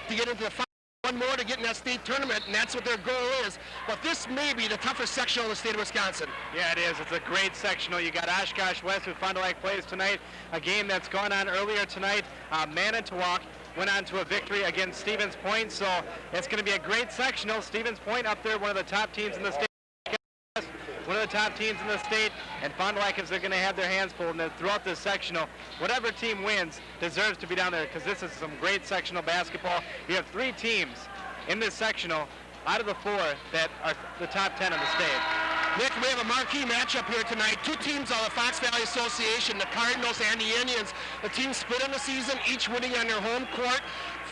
to get into the final. One more to get in that state tournament, and that's what their goal is. But this may be the toughest sectional in the state of Wisconsin. Yeah, it is. It's a great sectional. You got Oshkosh West, who Fond du Lac plays tonight, a game that's gone on earlier tonight. Manitowoc went on to a victory against Stevens Point, so it's going to be a great sectional. Stevens Point up there, one of the top teams in the state. One of the top teams in the state, and Fond du Lac is they're going to have their hands full, and throughout this sectional, whatever team wins deserves to be down there, because this is some great sectional basketball. You have 3 teams in this sectional out of the 4 that are the top 10 of the state. Nick, we have a marquee matchup here tonight. 2 teams of the Fox Valley Association, the Cardinals and the Indians. The teams split in the season, each winning on their home court.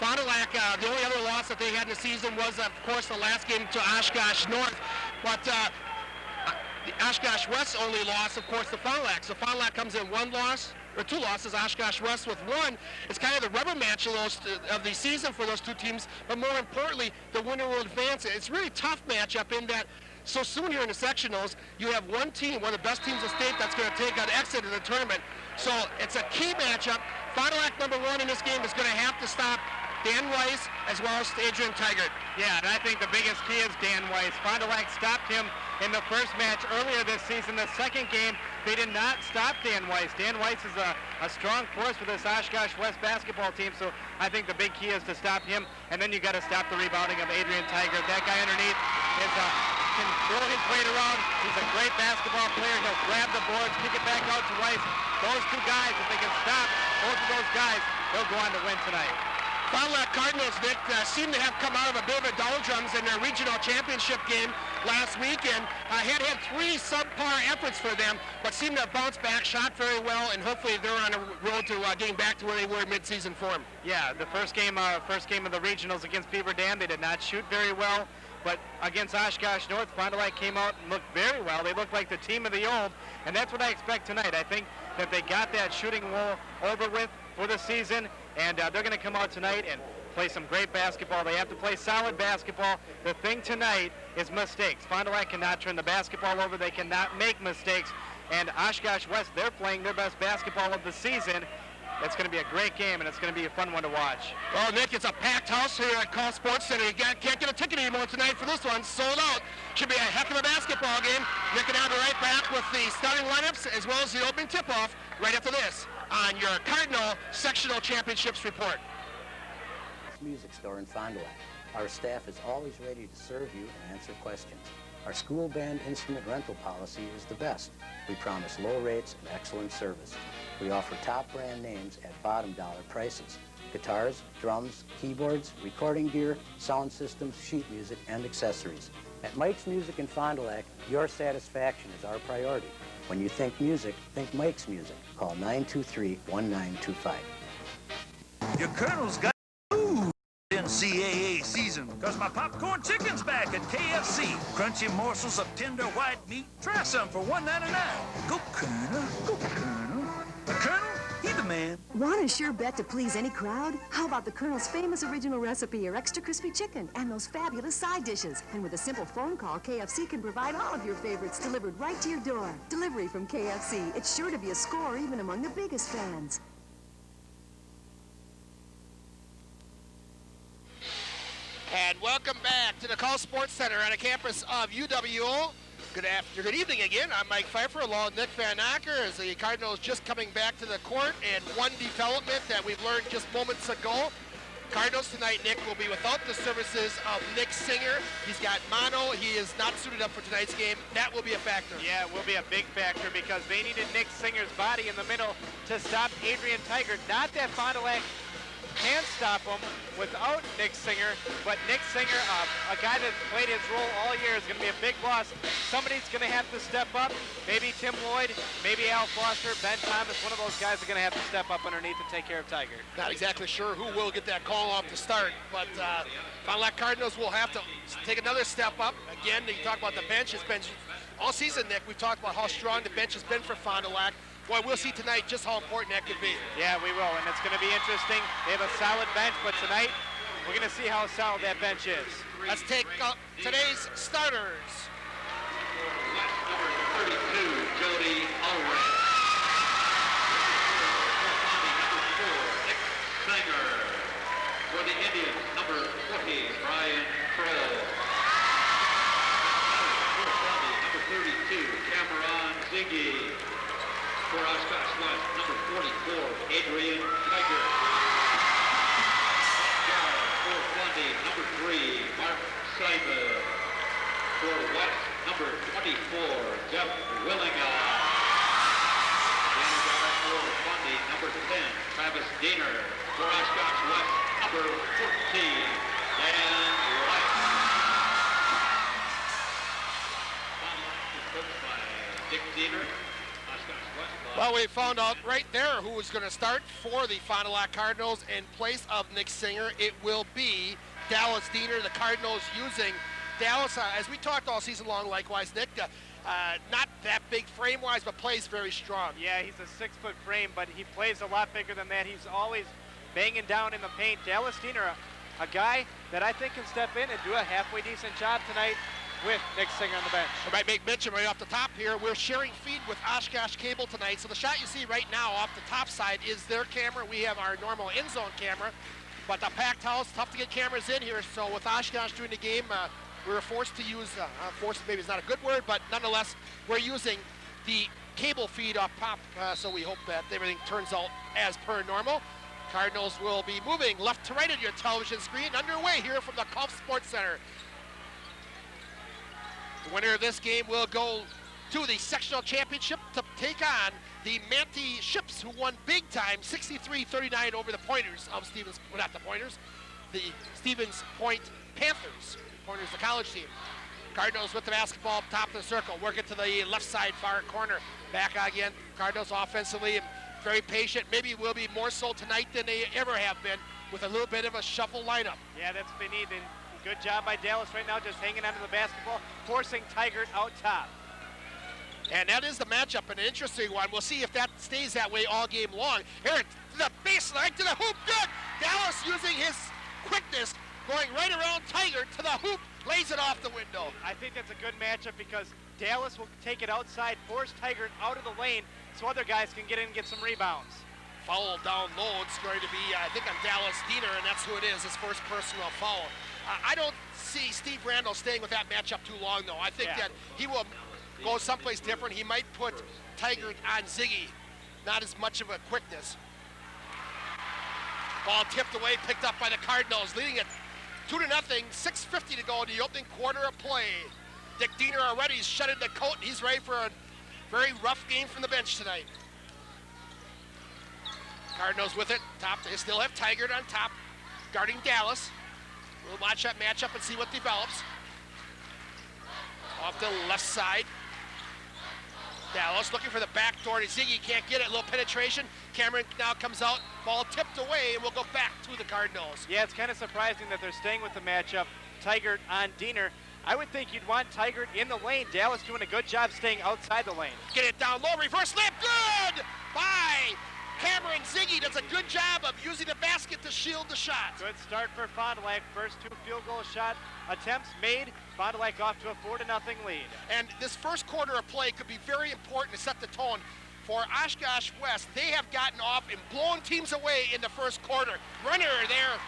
Fond du Lac, the only other loss that they had in the season was, of course, the last game to Oshkosh North. But the Oshkosh West only loss, of course, to Fond du Lac. So Fond du Lac comes in 1 loss, or 2 losses, Oshkosh West with 1. It's kind of the rubber match of the season for those 2 teams, but more importantly, the winner will advance. It's a really tough matchup in that so soon here in the sectionals, you have one team, one of the best teams in the state, that's going to take an exit in the tournament. So it's a key matchup. Fond du Lac, number 1 in this game, is going to have to stop Dan Weiss as well as Adrian Tigert. Yeah, and I think the biggest key is Dan Weiss. Fond du Lac stopped him in the first match earlier this season. The second game, they did not stop Dan Weiss. Dan Weiss is a strong force for this Oshkosh West basketball team, so I think the big key is to stop him, and then you got to stop the rebounding of Adrian Tigert. That guy underneath can throw his weight around. He's a great basketball player. He'll grab the boards, kick it back out to Weiss. Those 2 guys, if they can stop both of those guys, they'll go on to win tonight. Fond du Lac Cardinals, Nick, seem to have come out of a bit of a doldrums in their regional championship game last weekend. Had 3 subpar efforts for them, but seem to have bounced back, shot very well, and hopefully they're on a road to getting back to where they were mid-season form. Yeah, the first game of the regionals against Beaver Dam, they did not shoot very well, but against Oshkosh North, Fond du Lac came out and looked very well. They looked like the team of the old, and that's what I expect tonight. I think that they got that shooting wall over with for the season, and they're going to come out tonight and play some great basketball. They have to play solid basketball. The thing tonight is mistakes. Fond du Lac cannot turn the basketball over. They cannot make mistakes. And Oshkosh West, they're playing their best basketball of the season. It's going to be a great game, and it's going to be a fun one to watch. Well, Nick, it's a packed house here at Call Sports Center. You can't get a ticket anymore tonight for this one. Sold out. Should be a heck of a basketball game. Nick and I will be right back with the starting lineups as well as the opening tip-off right after this on your Cardinal Sectional Championships Report. Music store in Fond du Lac. Our staff is always ready to serve you and answer questions. Our school band instrument rental policy is the best. We promise low rates and excellent service. We offer top brand names at bottom dollar prices. Guitars, drums, keyboards, recording gear, sound systems, sheet music, and accessories. At Mike's Music in Fond du Lac, your satisfaction is our priority. When you think music, think Mike's Music. Call 923-1925. Your Colonel's got food in CAA season, because my popcorn chicken's back at KFC. Crunchy morsels of tender white meat. Try some for $1.99. Go, Colonel. Go, Colonel. The Colonel, he the man. Want a sure bet to please any crowd? How about the Colonel's famous original recipe, or extra crispy chicken, and those fabulous side dishes? And with a simple phone call, KFC can provide all of your favorites delivered right to your door. Delivery from KFC. It's sure to be a score even among the biggest fans. And welcome back to the Call Sports Center on the campus of UWO. Good evening again. I'm Mike Pfeiffer along with Nick Van Acker as the Cardinals just coming back to the court. And one development that we've learned just moments ago, Cardinals tonight, Nick, will be without the services of Nick Singer. He's got mono. He is not suited up for tonight's game. That will be a factor. Yeah, it will be a big factor because they needed Nick Singer's body in the middle to stop Adrian Tigert. Not that Fond du Lac can stop him without Nick Singer, but Nick Singer, a guy that played his role all year, is going to be a big loss. Somebody's going to have to step up. Maybe Tim Lloyd, maybe Al Foster, Ben Thomas. One of those guys are going to have to step up underneath and take care of Tiger. Not exactly sure who will get that call off to start, but Fond du Lac Cardinals will have to take another step up. Again, you talk about the bench. It's been all season, Nick. We've talked about how strong the bench has been for Fond du Lac. Boy, we'll see tonight just how important that could be. Yeah, we will, and it's going to be interesting. They have a solid bench, but tonight we're going to see how solid that bench is. Let's take today's starters. Number 32, Jody Ulrich. Number 4, Nick Singer. for the Indians, number 20, Brian Kroll. For Fondy, number 32, Cameron Ziggy. For Oshkosh West, number 44, Adrian Tiger. For Fondy, number 3, Mark Simon. For West, number 24, Jeff Willinga. For Fondy, number 10, Travis Diener. For Oshkosh West, number 14, Dan White. Coached by Dick Diener. Oshkosh West. Well, we found out right there who was going to start for the Fond du Lac Cardinals in place of Nick Singer. It will be Dallas Diener. The Cardinals using Dallas, as we talked all season long, likewise, Nick, not that big frame-wise, but plays very strong. Yeah, he's a 6-foot frame, but he plays a lot bigger than that. He's always banging down in the paint. Dallas Diener, a guy that I think can step in and do a halfway decent job tonight with Nick Singer on the bench. I might make mention right off the top here, we're sharing feed with Oshkosh Cable tonight, so the shot you see right now off the top side is their camera. We have our normal end zone camera, but the packed house, tough to get cameras in here, so with Oshkosh doing the game, we were forced to use, forced maybe is not a good word, but nonetheless, we're using the cable feed up top, so we hope that everything turns out as per normal. Cardinals will be moving left to right on your television screen, underway here from the Golf Sports Center. The winner of this game will go to the sectional championship to take on the Manti Ships, who won big time, 63-39 over the Pointers of Stevens, well, not the Pointers, the Stevens Point Panthers. Pointers, the college team. Cardinals with the basketball top of the circle, working to the left side far corner. Back again, Cardinals offensively, very patient. Maybe will be more so tonight than they ever have been, with a little bit of a shuffle lineup. Yeah, that's what they need. And good job by Dallas right now, just hanging onto the basketball, forcing Tigert out top. And that is the matchup, an interesting one. We'll see if that stays that way all game long. Here, to the baseline, to the hoop, good! Dallas using his quickness, going right around Tigert to the hoop, lays it off the window. I think that's a good matchup because Dallas will take it outside, force Tigert out of the lane so other guys can get in and get some rebounds. Foul down low, it's going to be, I think, on Dallas Diener, and that's who it is, his first personal foul. I don't see Steve Randall staying with that matchup too long, though. I think that he will go someplace different. He might put Tigert on Ziggy, not as much of a quickness. Ball tipped away, picked up by the Cardinals, leading it 2-0, 6:50 to go in the opening quarter of play. Dick Diener already is shut in the coat. He's ready for a very rough game from the bench tonight. Cardinals with it, top. They still have Tigert on top, guarding Dallas. We'll watch that matchup and see what develops. Off the left side. Dallas looking for the back door to Ziggy, can't get it, a little penetration. Cameron now comes out, ball tipped away, and we'll go back to the Cardinals. Yeah, it's kind of surprising that they're staying with the matchup, Tigert on Diener. I would think you'd want Tigert in the lane. Dallas doing a good job staying outside the lane. Get it down low, reverse layup, good! By Cameron Ziggy, does a good job of using the basket to shield the shot. Good start for Fond du Lac. First 2 field goal shot attempts made. Fond du Lac off to a 4-0 lead. And this first quarter of play could be very important to set the tone for Oshkosh West. They have gotten off and blown teams away in the first quarter. Runner there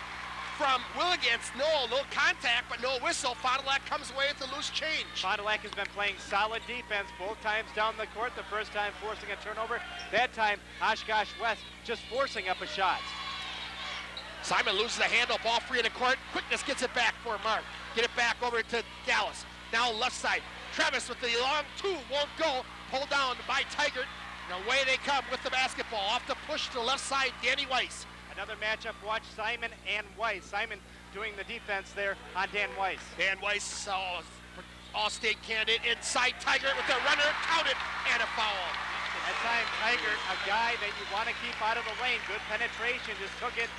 from Willigans, no contact, but no whistle. Fond du Lac comes away with a loose change. Fond du Lac has been playing solid defense both times down the court. The first time forcing a turnover. That time, Oshkosh West just forcing up a shot. Simon loses the handle, ball free in the court. Quickness gets it back for Mark. Get it back over to Dallas. Now left side. Travis with the long 2, won't go. Pulled down by Tigert. And away they come with the basketball. Off the push to the left side, Danny Weiss. Another matchup, watch Simon and Weiss. Simon doing the defense there on Dan Weiss. Dan Weiss, all-state candidate, inside Tigert with the runner, counted, and a foul. That time, Tigert, a guy that you want to keep out of the lane. Good penetration, just took it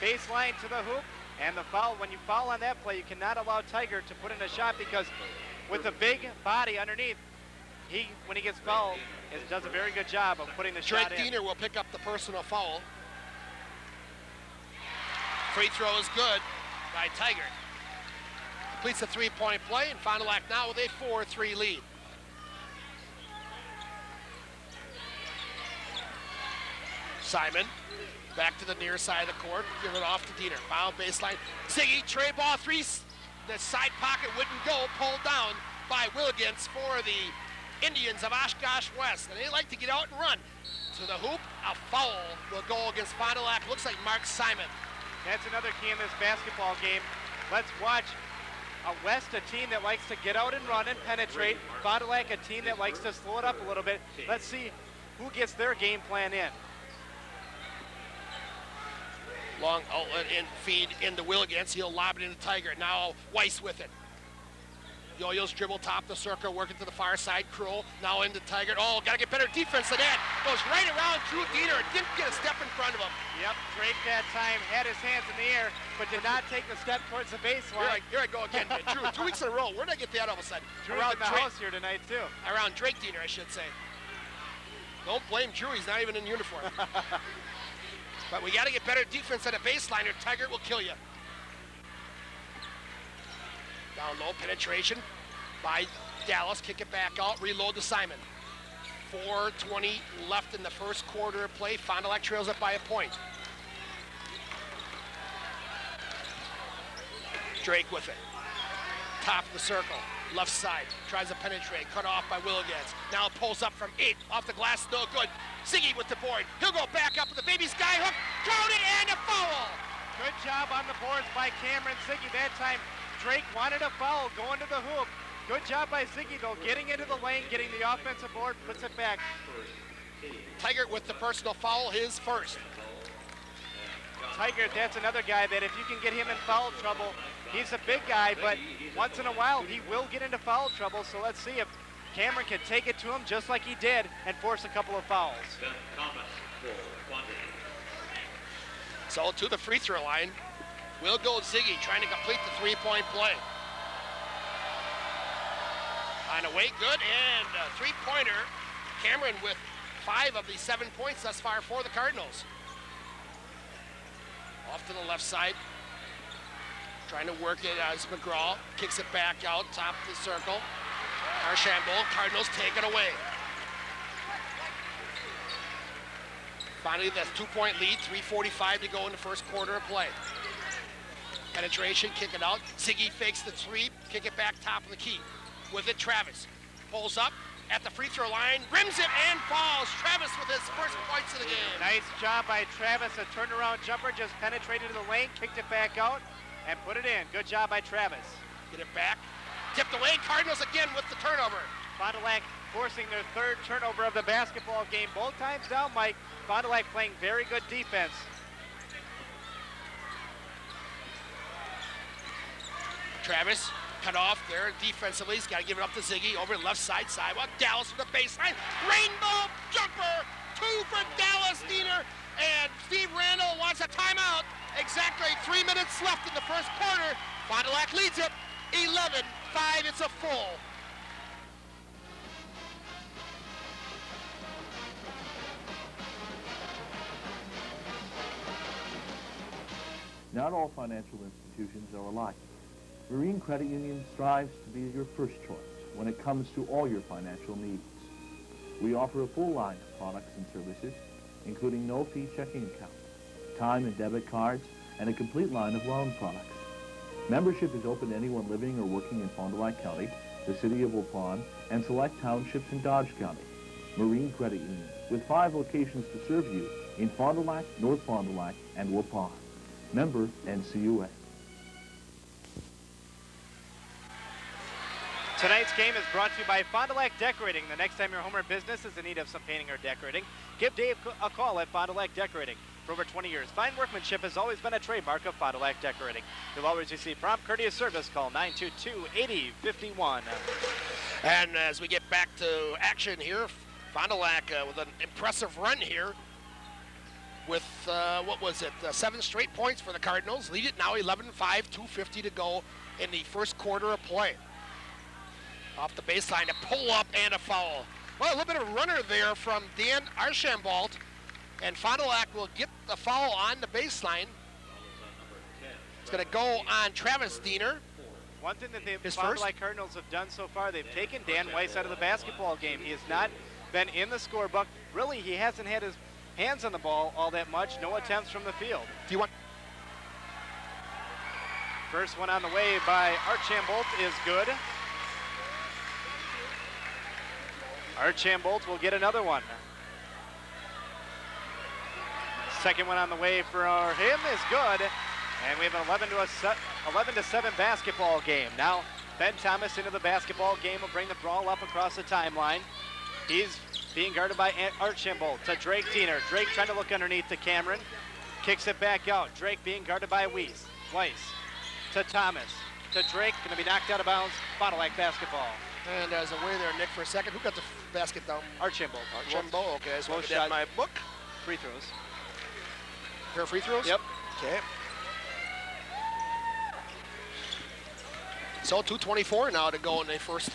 baseline to the hoop. And the foul, when you foul on that play, you cannot allow Tigert to put in a shot because with a big body underneath, when he gets fouled, does a very good job of putting the shot in. Trent Diener will pick up the personal foul. Free throw is good by Tigert. Completes a 3-point play, and Fond du Lac now with a 4-3 lead. Simon Back to the near side of the court, give it off to Diener. Foul baseline. Ziggy, tray ball, three. The side pocket wouldn't go, pulled down by Willigans for the Indians of Oshkosh West. And they like to get out and run. To the hoop, a foul will go against Fond du Lac. Looks like Mark Simon. That's another key in this basketball game. Let's watch West, a team that likes to get out and run and penetrate. Fond du Lac, a team that likes to slow it up a little bit. Let's see who gets their game plan in. Long outlet and feed into Willigans. He'll lob it into Tiger. Now Weiss with it. Yo-Yo's dribble top the circle, working to the far side. Krull now into Tiger. Oh, got to get better defense than that. Goes right around Drew Diener. Didn't get a step in front of him. Yep, Drake that time had his hands in the air, but did not take the step towards the baseline. Here I go again. Drew, 2 weeks in a row. Where did I get that all of a sudden? Drew's in the house here tonight, too. Around Drake Diener, I should say. Don't blame Drew. He's not even in uniform. But we got to get better defense at a baseline or Tiger will kill you. Down low, penetration by Dallas. Kick it back out, reload to Simon. 4:20 left in the first quarter of play. Fond du Lac trails up by a point. Drake with it. Top of the circle, left side. Tries to penetrate, cut off by Willigans. Now pulls up from 8, off the glass, no good. Ziggy with the board. He'll go back up with the baby sky hook. Counted and a foul. Good job on the boards by Cameron Ziggy. That time Drake wanted a foul going to the hoop. Good job by Ziggy though, getting into the lane, getting the offensive board, puts it back. Tiger with the personal foul, his first. Tiger, that's another guy that if you can get him in foul trouble, he's a big guy, but once in a while he will get into foul trouble. So let's see if Cameron can take it to him just like he did and force a couple of fouls. So to the free throw line, will go Ziggy trying to complete the three-point play. On the way, good, and a three-pointer. Cameron with 5 of the 7 points thus far for the Cardinals. Off to the left side. Trying to work it as McGraw kicks it back out, top of the circle. Archambault, Cardinals take it away. Finally, that 2-point lead, 3:45 to go in the first quarter of play. Penetration, kick it out. Ziggy fakes the 3, kick it back top of the key. With it, Travis pulls up at the free throw line, rims it and falls. Travis with his first points of the game. Nice job by Travis. A turnaround jumper, just penetrated to the lane, kicked it back out, and put it in. Good job by Travis. Get it back. Tipped away. Cardinals again with the turnover. Fond du Lac forcing their 3rd turnover of the basketball game. Both times down, Mike. Fond du Lac playing very good defense. Travis cut off there defensively. He's got to give it up to Ziggy over the left side sidewalk. Dallas with the baseline. Rainbow jumper. 2 for Dallas Diener. And Steve Randall wants a timeout. Exactly 3 minutes left in the first quarter. Fond du Lac leads it 11-5. It's a full. Not all financial institutions are alike. Marine Credit Union strives to be your first choice when it comes to all your financial needs. We offer a full line of products and services, including no-fee checking accounts, time and debit cards, and a complete line of loan products. Membership is open to anyone living or working in Fond du Lac County, the city of Waupun, and select townships in Dodge County. Marine Credit Union, with 5 locations to serve you in Fond du Lac, North Fond du Lac, and Waupun. Member NCUA. Tonight's game is brought to you by Fond du Lac Decorating. The next time your home or business is in need of some painting or decorating, give Dave a call at Fond du Lac Decorating. For over 20 years, fine workmanship has always been a trademark of Fond du Lac Decorating. You'll always receive prompt, courteous service. Call 922-8051. And as we get back to action here, Fond du Lac with an impressive run here with, 7 straight points for the Cardinals. Lead it now 11-5, 2:50 to go in the first quarter of play. Off the baseline, a pull-up and a foul. Well, a little bit of a runner there from Dan Archambault, and Fond du Lac will get the foul on the baseline. It's going to go on Travis Diener. One thing that the Fond du Lac Cardinals have done so far, they've taken Dan Weiss out of the basketball game. He has not been in the scorebook. Really, he hasn't had his hands on the ball all that much. No attempts from the field. Do you want? First one on the way by Archambault is good. Archambault will get another one. Second one on the way for him is good. And we have an 11-7 basketball game. Now, Ben Thomas into the basketball game will bring the ball up across the timeline. He's being guarded by Archambault to Drake Diener. Drake trying to look underneath to Cameron. Kicks it back out. Drake being guarded by Weiss. To Thomas. To Drake, going to be knocked out of bounds. Fond du Lac basketball. And as away there, Nick, for a second. Who got the basket down? Archambault. Archambault, okay. So Low look shot. at my book. Free throws. Pair of free throws? Yep. Okay. So 2:24 now to go in the first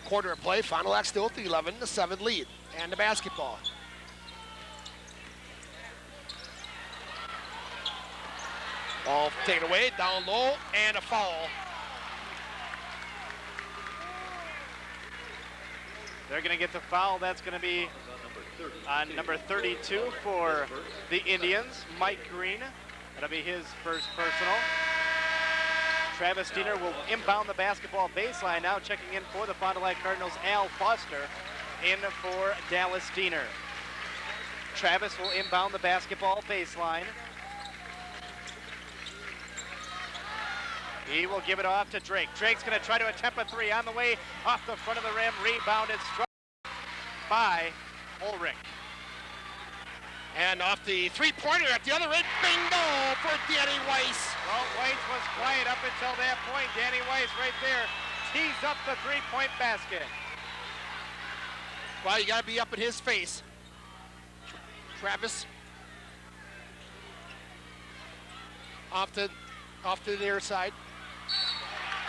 quarter of play. Fond du Lac still with the 11-7 lead. And the basketball. Ball taken away, down low, and a foul. They're going to get the foul. That's going to be on number 32 for the Indians, Mike Green. That'll be his first personal. Travis Diener will inbound the basketball baseline now, checking in for the Fond du Lac Cardinals, Al Foster in for Dallas Diener. Travis will inbound the basketball baseline. He will give it off to Drake. Drake's going to try to attempt a three on the way off the front of the rim. Rebounded, struck by Ulrich. And off the three-pointer at the other end, bingo for Danny Weiss. Well, Weiss was quiet up until that point. Danny Weiss right there tees up the three-point basket. Well, you got to be up in his face. Travis. Off to the near side.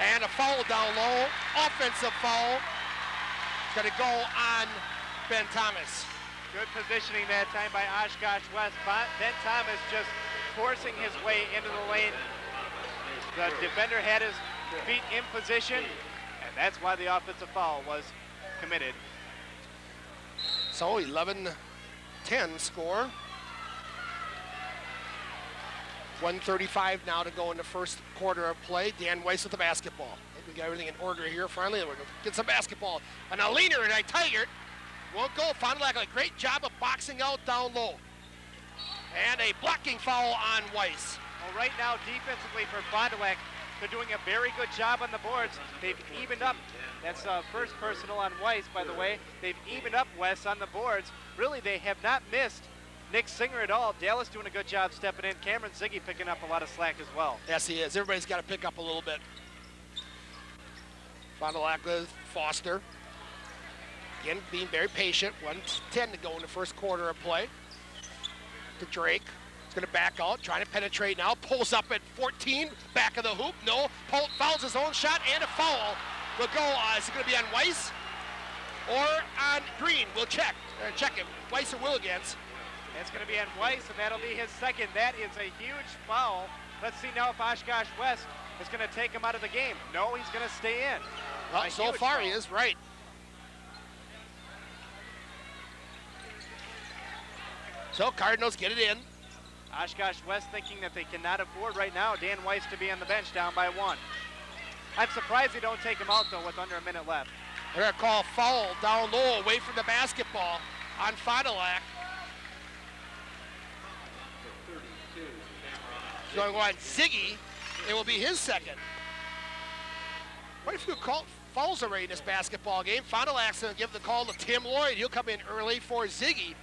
And a foul down low. Offensive foul. It's going to go on Ben Thomas. Good positioning that time by Oshkosh West. Ben Thomas just forcing his way into the lane. The defender had his feet in position, and that's why the offensive foul was committed. So 11-10 score. 1:35 now to go in the first quarter of play. Dan Weiss with the basketball. I think we got everything in order here finally. We're going to get some basketball. And a leaner and a Tiger. Won't go. Fond du Lac a great job of boxing out down low. And a blocking foul on Weiss. Well, right now, defensively for Fond du Lac, they're doing a very good job on the boards. They've evened up. That's first personal on Weiss, by the way. They've evened up West on the boards. Really, they have not missed Nick Singer at all. Dallas doing a good job stepping in. Cameron Ziggy picking up a lot of slack as well. Yes, he is. Everybody's got to pick up a little bit. Fond du Lac with Foster. Again, being very patient. 1:10 to go in the first quarter of play. To Drake. He's going to back out, trying to penetrate now. Pulls up at 14, back of the hoop. No, fouls his own shot, and a foul will go. Is it going to be on Weiss or on Green? We'll check him. Weiss or Willigans. It's going to be on Weiss, and that'll be his second. That is a huge foul. Let's see now if Oshkosh West is going to take him out of the game. No, he's going to stay in. Well, so far he is, right. So Cardinals get it in. Oshkosh West thinking that they cannot afford right now Dan Weiss to be on the bench down by one. I'm surprised they don't take him out, though, with under a minute left. They're going to call foul down low away from the basketball on Fond du Lac. It's going to go on Ziggy. It will be his second. Quite a few fouls already in this basketball game. Fond du Lac's going to give the call to Tim Lloyd. He'll come in early for Ziggy.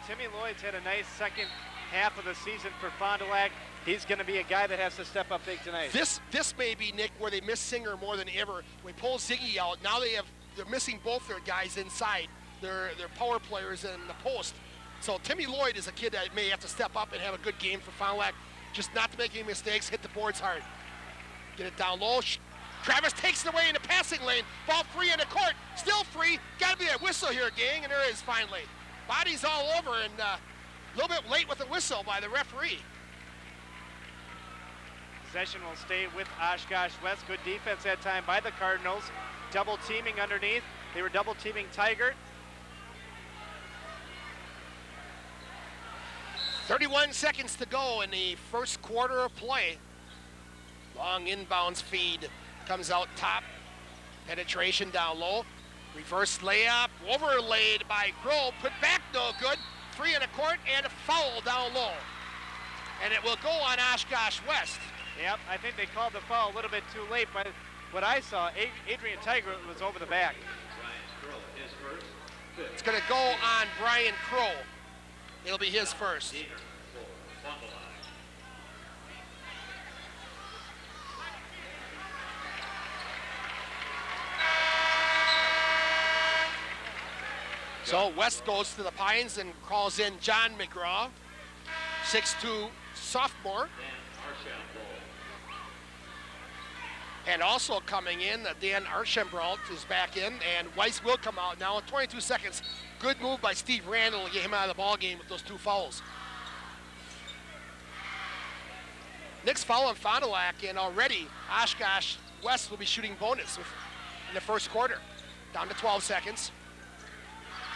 Timmy Lloyd's had a nice second half of the season for Fond du Lac. He's going to be a guy that has to step up big tonight. This may be, Nick, where they miss Singer more than ever. We pull Ziggy out. Now they're missing both their guys inside. Their power players in the post. So Timmy Lloyd is a kid that may have to step up and have a good game for Fond du Lac. Just not to make any mistakes, hit the boards hard. Get it down low. Travis takes it away in the passing lane. Ball free in the court. Still free. Got to be a whistle here, gang, and there is finally. Bodies all over, and a little bit late with the whistle by the referee. Possession will stay with Oshkosh West. Good defense that time by the Cardinals. Double teaming underneath. They were double teaming Tigert. 31 seconds to go in the first quarter of play. Long inbounds feed comes out top. Penetration down low. Reverse layup, overlaid by Crow, put back no good. 3 in the court and a foul down low. And it will go on Oshkosh West. Yep, I think they called the foul a little bit too late, but what I saw, Adrian Tiger was over the back. It's going to go on Brian Crow. It'll be his first. So West goes to the Pines and calls in John McGraw, 6'2" sophomore. And also coming in, Dan Archambault is back in, and Weiss will come out now in 22 seconds. Good move by Steve Randall to get him out of the ball game with those 2 fouls. Nick's foul on Fond du Lac, and already Oshkosh West will be shooting bonus in the first quarter. Down to 12 seconds.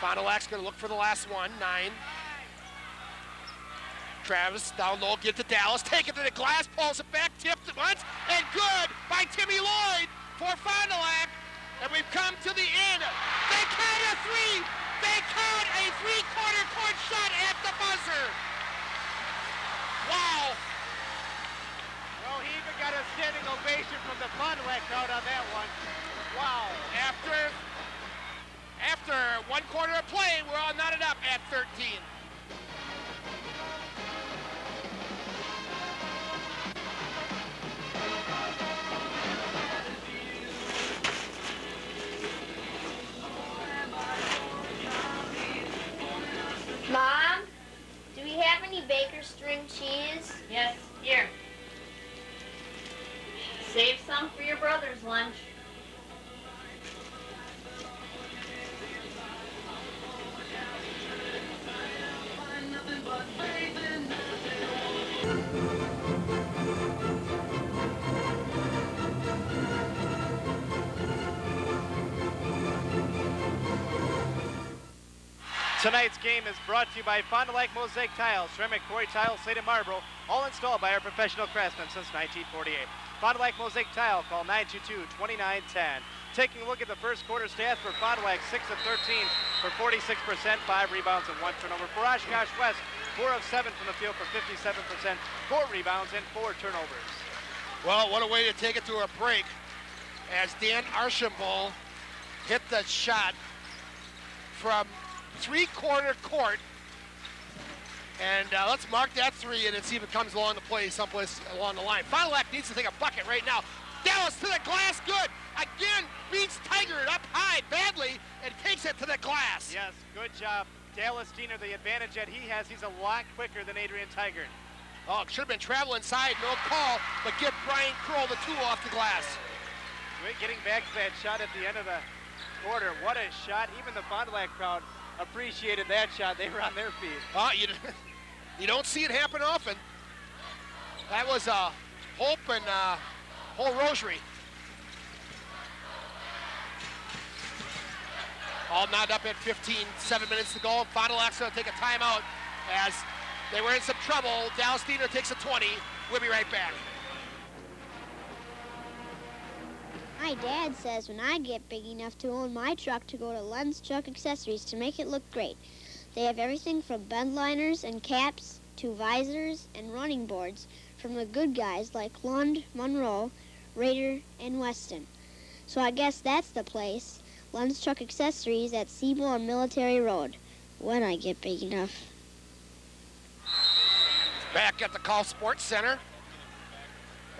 Fond du Lac's going to look for the last one, 9. Travis down low, get to Dallas, take it to the glass, pulls it back, tipped it once, and good by Timmy Lloyd for Fond du Lac. And we've come to the end. They count a 3. They count a 3-quarter court shot at the buzzer. Wow. Well, he even got a standing ovation from the Fond du Lac crowd on that one. Wow. After 1 quarter of play, we're all knotted up at 13. Mom, do we have any Baker string cheese? Yes, here. Save some for your brother's lunch. Tonight's game is brought to you by Fond du Lac Mosaic Tiles, ceramic quarry tiles, slate and marble, all installed by our professional craftsmen since 1948. Fond du Lac Mosaic Tile, call 922-2910. Taking a look at the first quarter stats for Fond du Lac, 6 of 13 for 46%, 5 rebounds and 1 turnover. For Oshkosh West, 4 of 7 from the field for 57%, 4 rebounds and 4 turnovers. Well, what a way to take it to a break as Dan Archambault hit the shot from 3-quarter court. And let's mark that 3 and then see if it comes along the play someplace along the line. Fond du Lac needs to take a bucket right now. Dallas to the glass, good. Again, beats Tiger up high badly and takes it to the glass. Yes, good job. Dallas Diener, the advantage that he has, he's a lot quicker than Adrian Tiger. Oh, should have been travel inside, no call, but give Brian Kroll the 2 off the glass. Getting back to that shot at the end of the quarter, what a shot. Even the Fond du Lac crowd appreciated that shot. They were on their feet. You don't see it happen often. That was hope and whole rosary. All knotted up at 15, 7 minutes to go. Fond du Lac's going to take a timeout as they were in some trouble. Dallas Diener takes a 20. We'll be right back. My dad says when I get big enough to own my truck to go to Lund's Truck Accessories to make it look great. They have everything from bend liners and caps to visors and running boards from the good guys like Lund, Monroe, Raider, and Weston. So I guess that's the place, Lund's Truck Accessories at Seymour and Military Road, when I get big enough. Back at the Call Sports Center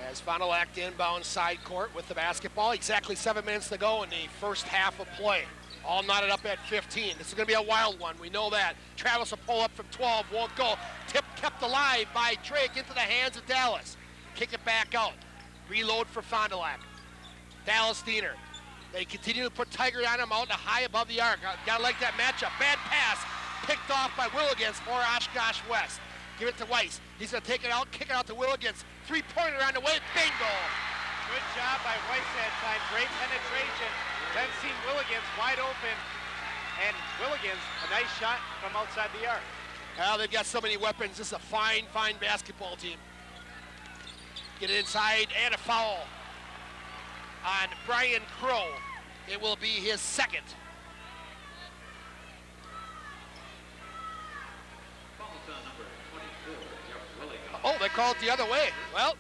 as Fond du Lac inbound side court with the basketball. Exactly 7 minutes to go in the first half of play. All knotted up at 15. This is going to be a wild one. We know that. Travis will pull up from 12. Won't go. Tip kept alive by Drake into the hands of Dallas. Kick it back out. Reload for Fond du Lac. Dallas Diener. They continue to put Tiger on him out high above the arc. Gotta like that matchup. Bad pass. Picked off by Willigans for Oshkosh West. Give it to Weiss. He's going to take it out, kick it out to Willigans. 3-pointer on the way. Bingo. Good job by Weiss that time. Great penetration. Then seen Willigans wide open. And Willigans, a nice shot from outside the arc. Well, they've got so many weapons. This is a fine, fine basketball team. Get inside, and a foul on Brian Crow. It will be his second. Oh, they called it the other way. Well,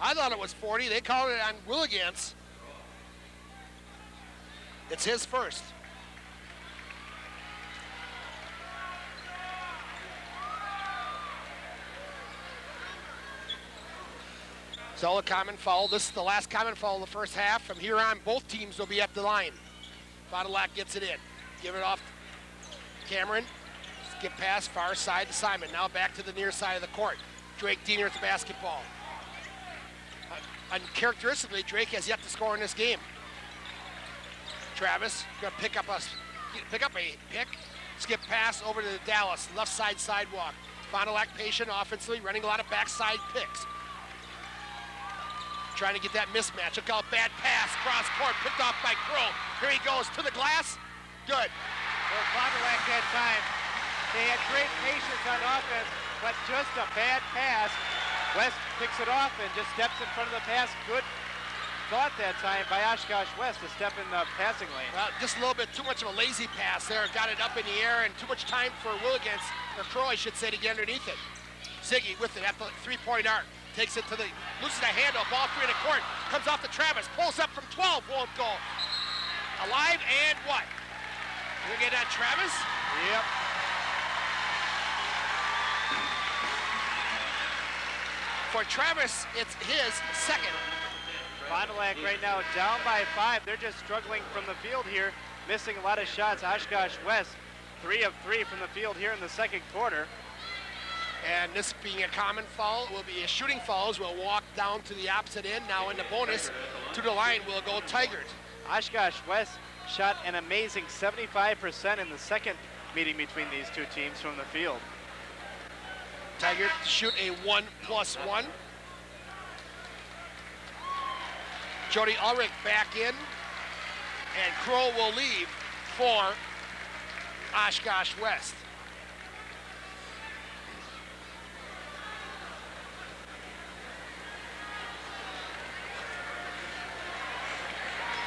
I thought it was 40. They called it on Willigans. It's his first. So a common foul. This is the last common foul of the first half. From here on, both teams will be at the line. Fond du Lac gets it in. Give it off Cameron. Skip pass, far side to Simon. Now back to the near side of the court. Drake Diener with the basketball. Uncharacteristically, Drake has yet to score in this game. Travis gonna pick up a pick. Skip pass over to Dallas, left side sidewalk. Fond du Lac patient offensively, running a lot of backside picks. Trying to get that mismatch. Look how bad pass, cross court, picked off by Crow. Here he goes to the glass. Good. Well, Fond du Lac had time. They had great patience on offense, but just a bad pass. West picks it off and just steps in front of the pass. Good thought that time by Oshkosh West to step in the passing lane. Well, just a little bit too much of a lazy pass there. Got it up in the air and too much time for Willigans, or Crow, I should say, to get underneath it. Ziggy with it at the three-point arc. Takes it to the, loses the handle, ball free in the court. Comes off to Travis, pulls up from 12, won't go. Alive and what? We're gonna get on Travis? Yep. For Travis, it's his second. Fond du Lac right now down by 5. They're just struggling from the field here, missing a lot of shots. Oshkosh West, 3 of 3 from the field here in the second quarter. And this being a common foul, will be a shooting fouls. We'll walk down to the opposite end. Now in the bonus, to the line will go Tigers. Oshkosh West shot an amazing 75% in the second meeting between these two teams from the field. Tigers shoot a 1+1. Jody Ulrich back in, and Crow will leave for Oshkosh West.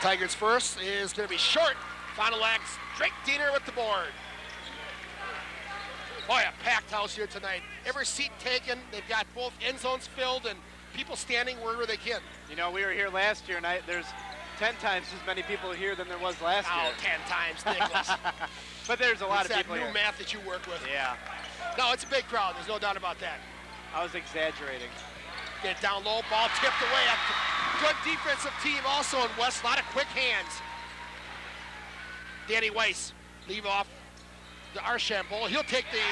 Tigers first is going to be short. Fond du Lac's Drake Diener with the board. Boy, a packed house here tonight. Every seat taken. They've got both end zones filled and people standing wherever they can. You know, we were here last year, and there's 10 times as many people here than there was last year. 10 times, Nicholas. But there's a lot of people here. It's that new math that you work with. Yeah. No, it's a big crowd. There's no doubt about that. I was exaggerating. Get it down low. Ball tipped away. Good defensive team also in West. A lot of quick hands. Danny Weiss leave off the Archambault. He'll take the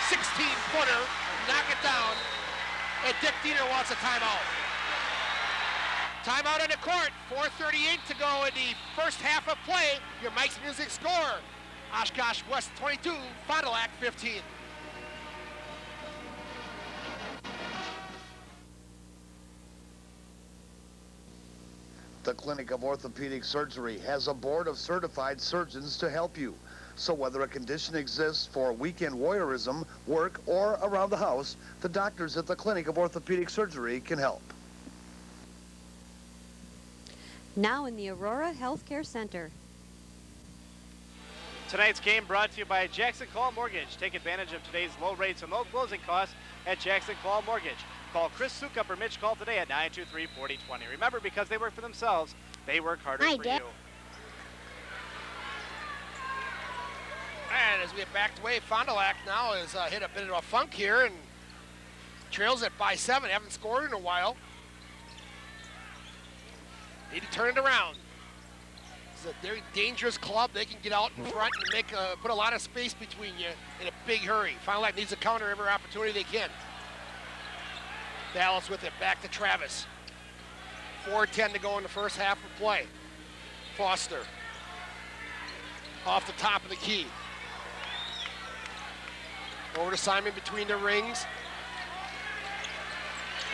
16-footer, knock it down, and Dick Diener wants a timeout. Timeout on the court. 4:38 to go in the first half of play. Your Mike's Music score. Oshkosh West 22, Fond du Lac 15. The Clinic of Orthopedic Surgery has a board of certified surgeons to help you. So whether a condition exists for weekend voyeurism, work, or around the house, the doctors at the Clinic of Orthopedic Surgery can help. Now in the Aurora Healthcare Center. Tonight's game brought to you by Jackson Call Mortgage. Take advantage of today's low rates and low closing costs at Jackson Call Mortgage. Call Chris Sukup or Mitch Call today at 923-4020. Remember, because they work for themselves, they work harder for you. And as we get backed away, Fond du Lac now has hit a bit of a funk here and trails it by 7. Haven't scored in a while. Need to turn it around. It's a very dangerous club. They can get out in front and make put a lot of space between you in a big hurry. Fond du Lac needs to counter every opportunity they can. Dallas with it, back to Travis. 4:10 to go in the first half of play. Foster off the top of the key. Over to Simon between the rings.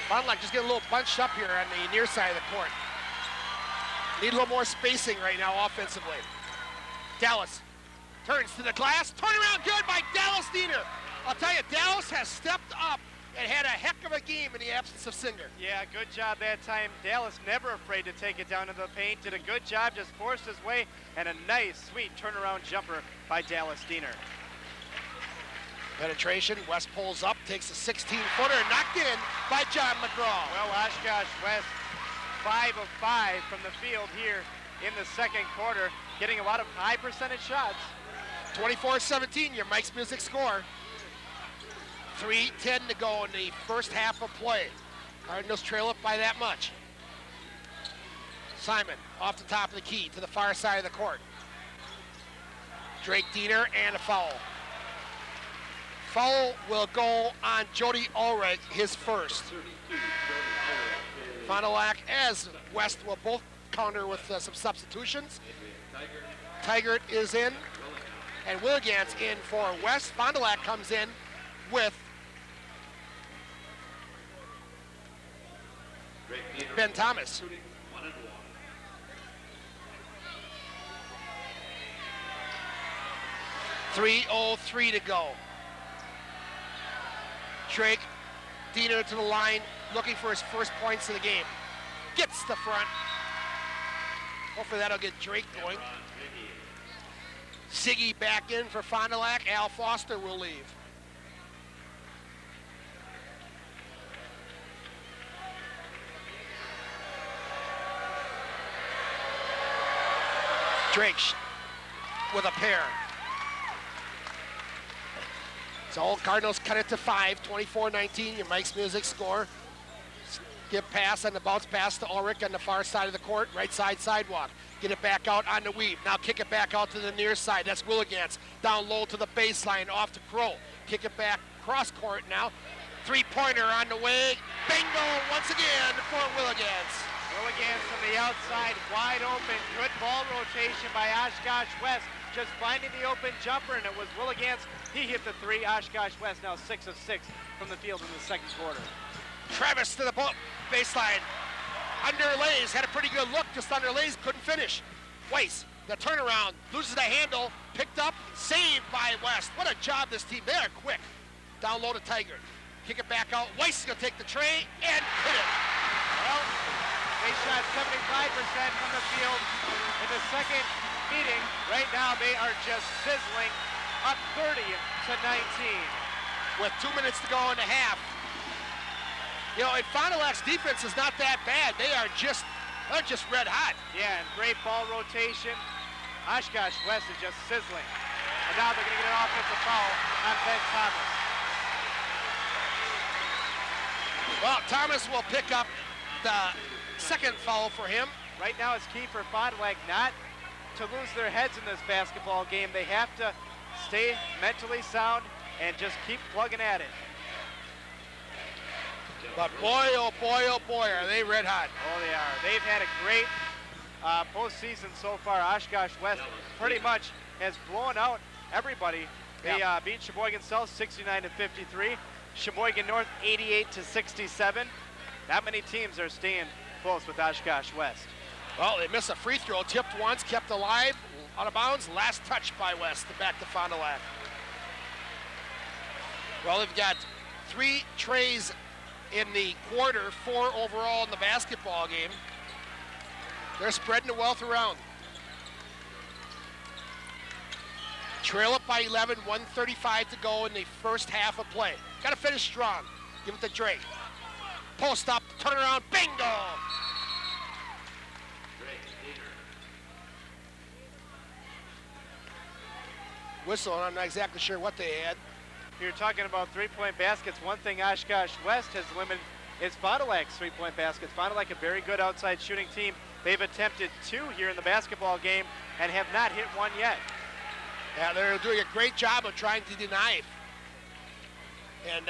Fond du Lac just get a little bunched up here on the near side of the court. Need a little more spacing right now offensively. Dallas turns to the glass. Turn around good by Dallas Diener. I'll tell you, Dallas has stepped up and had a heck of a game in the absence of Singer. Yeah, good job that time. Dallas never afraid to take it down into the paint. Did a good job, just forced his way, and a nice, sweet turnaround jumper by Dallas Diener. Penetration, West pulls up, takes a 16-footer, knocked in by John McGraw. Well, Oshkosh West, 5 of 5 from the field here in the second quarter, getting a lot of high percentage shots. 24-17, your Mike's Music score. 3:10 to go in the first half of play. Cardinals trail up by that much. Simon off the top of the key to the far side of the court. Drake Diener and a foul. Foul will go on Jody Ulrich, his first. Fond du Lac as West will both counter with some substitutions. Tigert is in, and Willigans in for West. Fond du Lac comes in with Ben Thomas. .303 to go. Drake Diener to the line, looking for his first points of the game. Gets the front. Hopefully that'll get Drake going. Ziggy back in for Fond du Lac. Al Foster will leave. Drake with a pair. So Cardinals cut it to 5, 24-19, your Mike's Music score. Give pass on the bounce pass to Ulrich on the far side of the court, right side sidewalk. Get it back out on the weave. Now kick it back out to the near side. That's Willigans. Down low to the baseline, off to Crow. Kick it back cross court now. Three-pointer on the way. Bingo once again for Willigans. Willigans from the outside, wide open. Good ball rotation by Oshkosh West. Just finding the open jumper, and it was Willigans. He hit the three. Oshkosh West now 6 of 6 from the field in the second quarter. Travis to the baseline. Underlays, had a pretty good look, just underlays, couldn't finish. Weiss, the turnaround, loses the handle, picked up, saved by West. What a job this team, they are quick. Down low to Tiger. Kick it back out, Weiss is gonna take the tray and hit it. Well, they shot 75% from the field in the second meeting. Right now they are just sizzling, up 30 to 19. With 2 minutes to go in the half. You know, and Fond du Lac's defense is not that bad. They're just red hot. Yeah, and great ball rotation. Oshkosh West is just sizzling. And now they're going to get an offensive foul on Ben Thomas. Well, Thomas will pick up the second foul for him. Right now it's key for Fond du Lac not to lose their heads in this basketball game. They have to stay mentally sound and just keep plugging at it. But boy, oh boy, are they red hot. Oh, they are. They've had a great postseason so far. Oshkosh West pretty much has blown out everybody. They beat Sheboygan South 69-53. Sheboygan North 88-67. Not many teams are staying close with Oshkosh West. Well, they missed a free throw, tipped once, kept alive, out of bounds, last touch by West, back to Fond du Lac. Well, they've got 3 trays in the quarter, 4 overall in the basketball game. They're spreading the wealth around. Trail up by 11, 1:35 to go in the first half of play. Got to finish strong. Give it to Drake. Post up, turn around, bingo! Whistle, and I'm not exactly sure what they had. You're talking about three-point baskets. One thing Oshkosh West has limited is Fond du Lac's three-point baskets. Fond du Lac, a very good outside shooting team. They've attempted 2 here in the basketball game and have not hit 1 yet. Yeah, they're doing a great job of trying to deny. And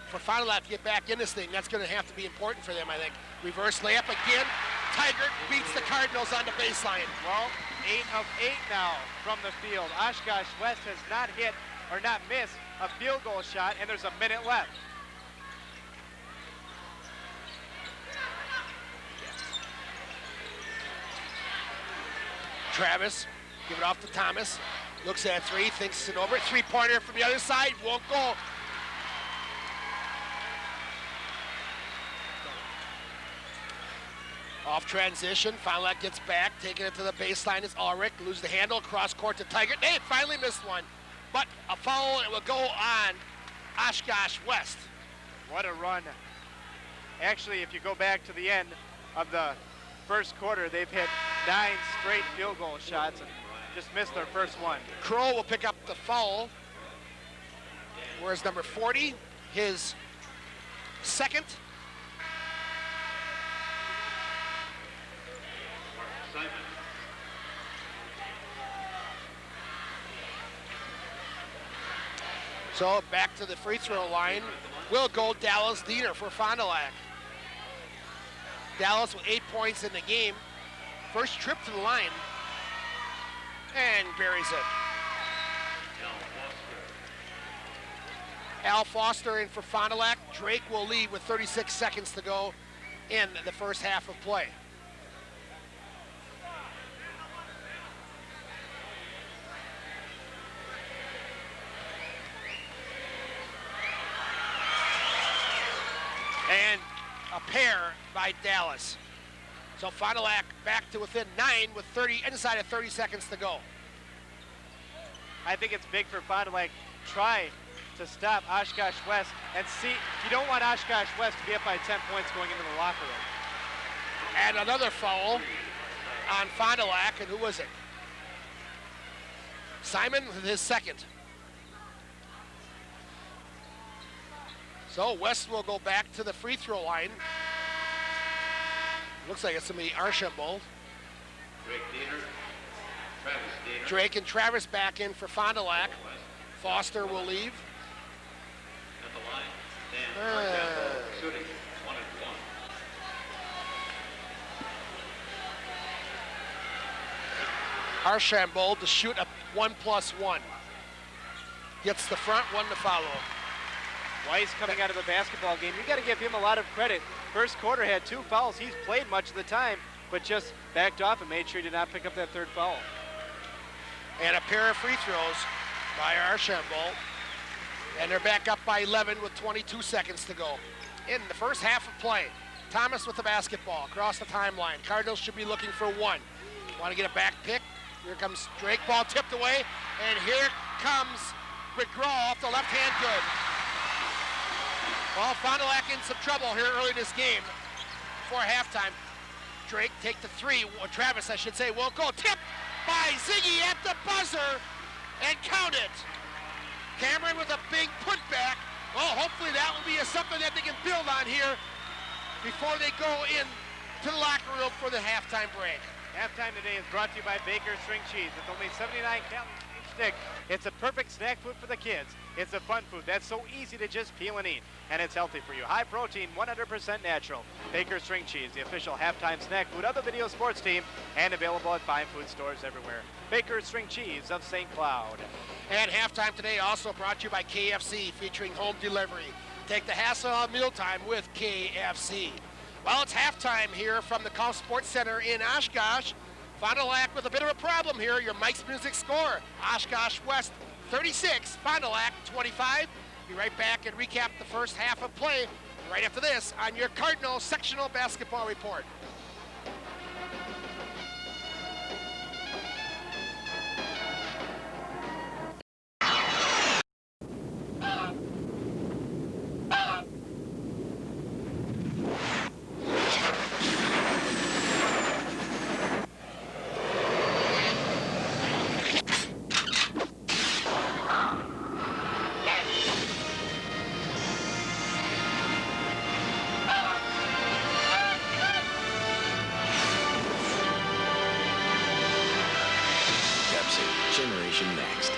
for Fond du Lac to get back in this thing, that's going to have to be important for them, I think. Reverse layup again. Tiger beats the Cardinals on the baseline. Well, 8 of 8 now from the field. Oshkosh West has not hit or not missed a field goal shot, and there's a minute left. Travis, give it off to Thomas. Looks at 3, thinks it over. Three-pointer from the other side, won't go. Off transition, Fond du Lac gets back, taking it to the baseline is Ulrich, loses the handle, cross court to Tiger. They finally missed one, but a foul, and it will go on Oshkosh West. What a run. Actually, if you go back to the end of the first quarter, they've hit 9 straight field goal shots and just missed their first one. Kroll will pick up the foul. Where's number 40? His second. So back to the free throw line will go Dallas Diener for Fond du Lac. Dallas with 8 points in the game. First trip to the line and buries it. Al Foster in for Fond du Lac. Drake will lead with 36 seconds to go in the first half of play. And a pair by Dallas. So Fond du Lac back to within 9 with inside of 30 seconds to go. I think it's big for Fond du Lac. Try to stop Oshkosh West and see, you don't want Oshkosh West to be up by 10 points going into the locker room. And another foul on Fond du Lac, and who was it? Simon with his second. So West will go back to the free throw line. Looks like it's going to be Archambault. Drake Diener, Travis Diener. Drake and Travis back in for Fond du Lac. Foster will leave. At the line, Dan Archambault shooting 1 and 1. Archambault to shoot a 1+1. Gets the front, 1 to follow. Weiss coming out of the basketball game, you got to give him a lot of credit. First quarter had 2 fouls. He's played much of the time, but just backed off and made sure he did not pick up that 3rd foul. And a pair of free throws by Archambault. And they're back up by 11 with 22 seconds to go. In the first half of play, Thomas with the basketball across the timeline. Cardinals should be looking for 1. Want to get a back pick? Here comes Drake, ball tipped away. And here comes McGraw off the left hand, good. Well, Fond du Lac in some trouble here early in this game. Before halftime, Drake take the 3, or Travis I should say, will go. Tip by Ziggy at the buzzer, and count it. Cameron with a big putback. Well, hopefully that will be something that they can build on here before they go in to the locker room for the halftime break. Halftime today is brought to you by Baker's String Cheese. With only 79 calories each stick, it's a perfect snack food for the kids. It's a fun food that's so easy to just peel and eat, and it's healthy for you. High protein, 100% natural. Baker's String Cheese, the official halftime snack food of the video sports team, and available at fine food stores everywhere. Baker's String Cheese of St. Cloud. And halftime today also brought to you by KFC, featuring home delivery. Take the hassle out of mealtime with KFC. Well, it's halftime here from the Call Sports Center in Oshkosh. Fond du Lac with a bit of a problem here. Your Mike's Music score. Oshkosh West 36, Fond du Lac 25. Be right back and recap the first half of play right after this on your Cardinal Sectional Basketball Report. Generation Next.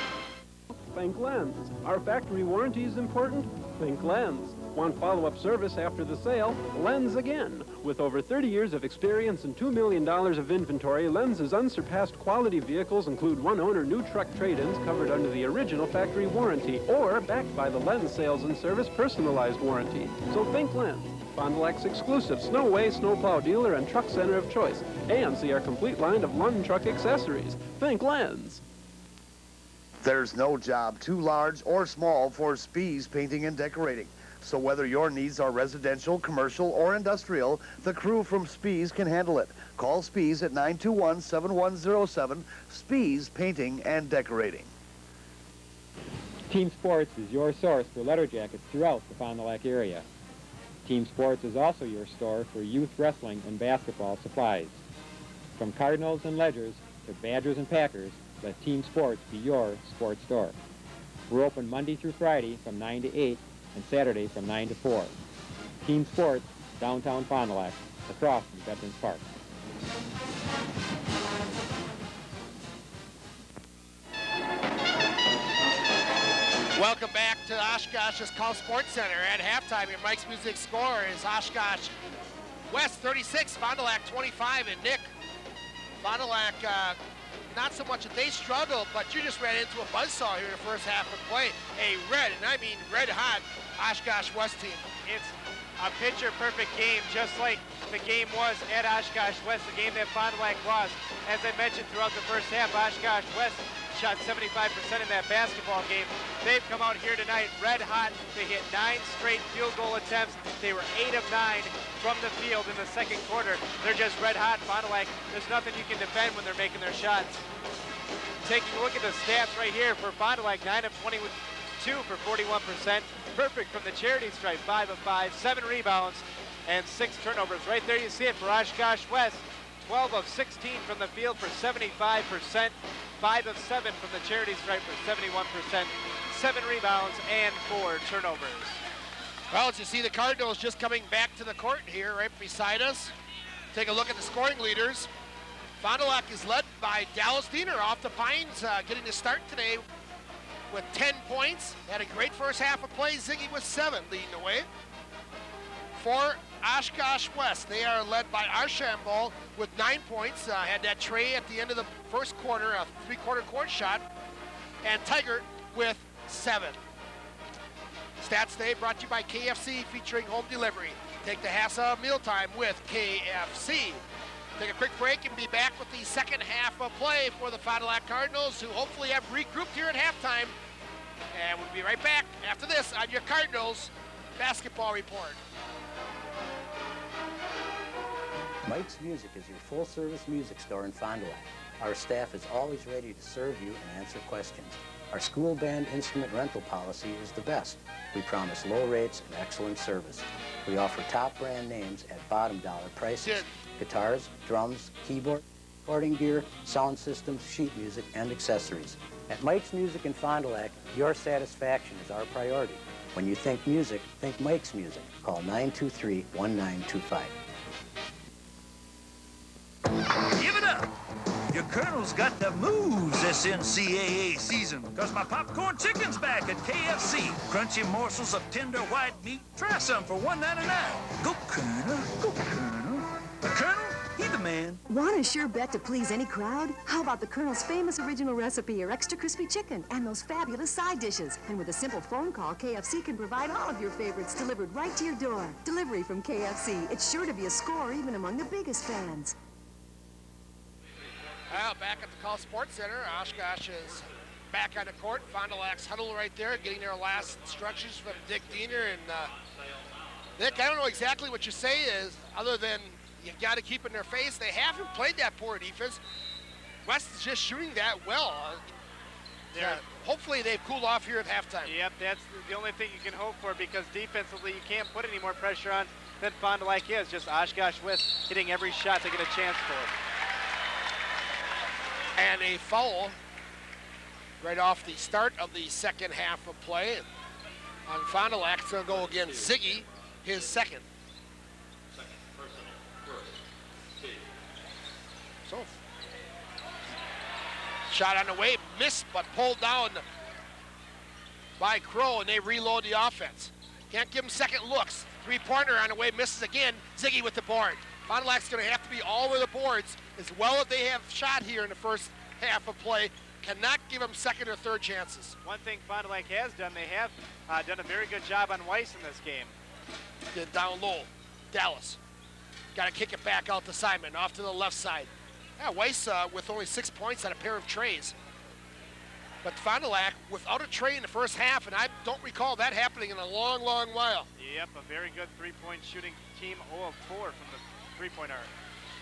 Think Lens. Our factory warranty is important? Think Lens. Want follow-up service after the sale? Lens again. With over 30 years of experience and $2 million of inventory, Lens's unsurpassed quality vehicles include one-owner new truck trade-ins covered under the original factory warranty or backed by the Lens Sales and Service personalized warranty. So think Lens. Fond du Lac's exclusive Snowway snowplow dealer and truck center of choice. And see our complete line of Lund truck accessories. Think Lens. There's no job too large or small for Spees Painting and Decorating. So whether your needs are residential, commercial, or industrial, the crew from Spies can handle it. Call Spies at 921-7107, Spies Painting and Decorating. Team Sports is your source for letter jackets throughout the Fond du Lac area. Team Sports is also your store for youth wrestling and basketball supplies. From Cardinals and Ledgers to Badgers and Packers, let Team Sports be your sports store. We're open Monday through Friday from 9 to 8 and Saturday from 9 to 4. Team Sports, downtown Fond du Lac, across from Veterans Park. Welcome back to Oshkosh's Call Sports Center. At halftime, your Mike's Music score is Oshkosh West 36, Fond du Lac 25. And Nick, Fond du Lac, not so much that they struggled, but you just ran into a buzzsaw here in the first half of play. A red, and I mean red hot, Oshkosh West team. It's a picture-perfect game, just like the game was at Oshkosh West, the game that Fond du Lac lost. As I mentioned throughout the first half, Oshkosh West shot 75% in that basketball game. They've come out here tonight red hot. They hit 9 straight field goal attempts. They were 8 of 9 from the field in the second quarter. They're just red hot. Fond du Lac, there's nothing you can defend when they're making their shots. Taking a look at the stats right here for Fond du Lac, 9 of 22 for 41%. Perfect from the charity stripe, 5 of 5, 7 rebounds, and 6 turnovers. Right there you see it for Oshkosh West. 12 of 16 from the field for 75%. 5 of 7 from the charity stripe for 71%. 7 rebounds and 4 turnovers. Well, as you see, the Cardinals just coming back to the court here right beside us. Take a look at the scoring leaders. Fond du Lac is led by Dallas Diener off the Pines, getting the start today with 10 points. Had a great first half of play. Ziggy with 7 leading the way. For Oshkosh West, they are led by Archambault with 9 points. Had that tray at the end of the first quarter, a three-quarter court shot. And Tiger with 7. Stats Day brought to you by KFC, featuring home delivery. Take the hassle of mealtime with KFC. Take a quick break and be back with the second half of play for the Fond du Lac Cardinals, who hopefully have regrouped here at halftime. And we'll be right back after this on your Cardinals basketball report. Mike's Music is your full-service music store in Fond du Lac. Our staff is always ready to serve you and answer questions. Our school band instrument rental policy is the best. We promise low rates and excellent service. We offer top brand names at bottom dollar prices. Guitars, drums, keyboard, recording gear, sound systems, sheet music, and accessories. At Mike's Music in Fond du Lac, your satisfaction is our priority. When you think music, think Mike's Music. Call 923-1925. Give it up! Your Colonel's got the moves this NCAA season, because my popcorn chicken's back at KFC. Crunchy morsels of tender white meat. Try some for $1.99. Go, Colonel. Go, Colonel. The Colonel, he the man. Want a sure bet to please any crowd? How about the Colonel's famous original recipe or extra crispy chicken and those fabulous side dishes? And with a simple phone call, KFC can provide all of your favorites delivered right to your door. Delivery from KFC. It's sure to be a score even among the biggest fans. Well, back at the Call Sports Center, Oshkosh is back on the court. Fond du Lac's huddle right there, getting their last instructions from Dick Diener. And Nick, I don't know exactly what you say is, other than you got to keep in their face. They haven't played that poor defense. West is just shooting that well. Hopefully they've cooled off here at halftime. Yep, that's the only thing you can hope for, because defensively you can't put any more pressure on than Fond du Lac is. Just Oshkosh West hitting every shot they get a chance for. And a foul right off the start of the second half of play. On Fond du Lac, it's going to go against Ziggy, his second. So, shot on the way, missed, but pulled down by Crow, and they reload the offense. Can't give them second looks. Three-pointer on the way, misses again. Ziggy with the board. Fond du Lac's going to have to be all over the boards as well as they have shot here in the first half of play. Cannot give them second or third chances. One thing Fond du Lac has done, they have done a very good job on Weiss in this game. Get down low. Dallas. Got to kick it back out to Simon, off to the left side. Yeah, Weiss with only 6 points on a pair of trays. But Fond du Lac without a tray in the first half, and I don't recall that happening in a long, long while. Yep, a very good three-point shooting team, 0 of 4 from the three-point arc.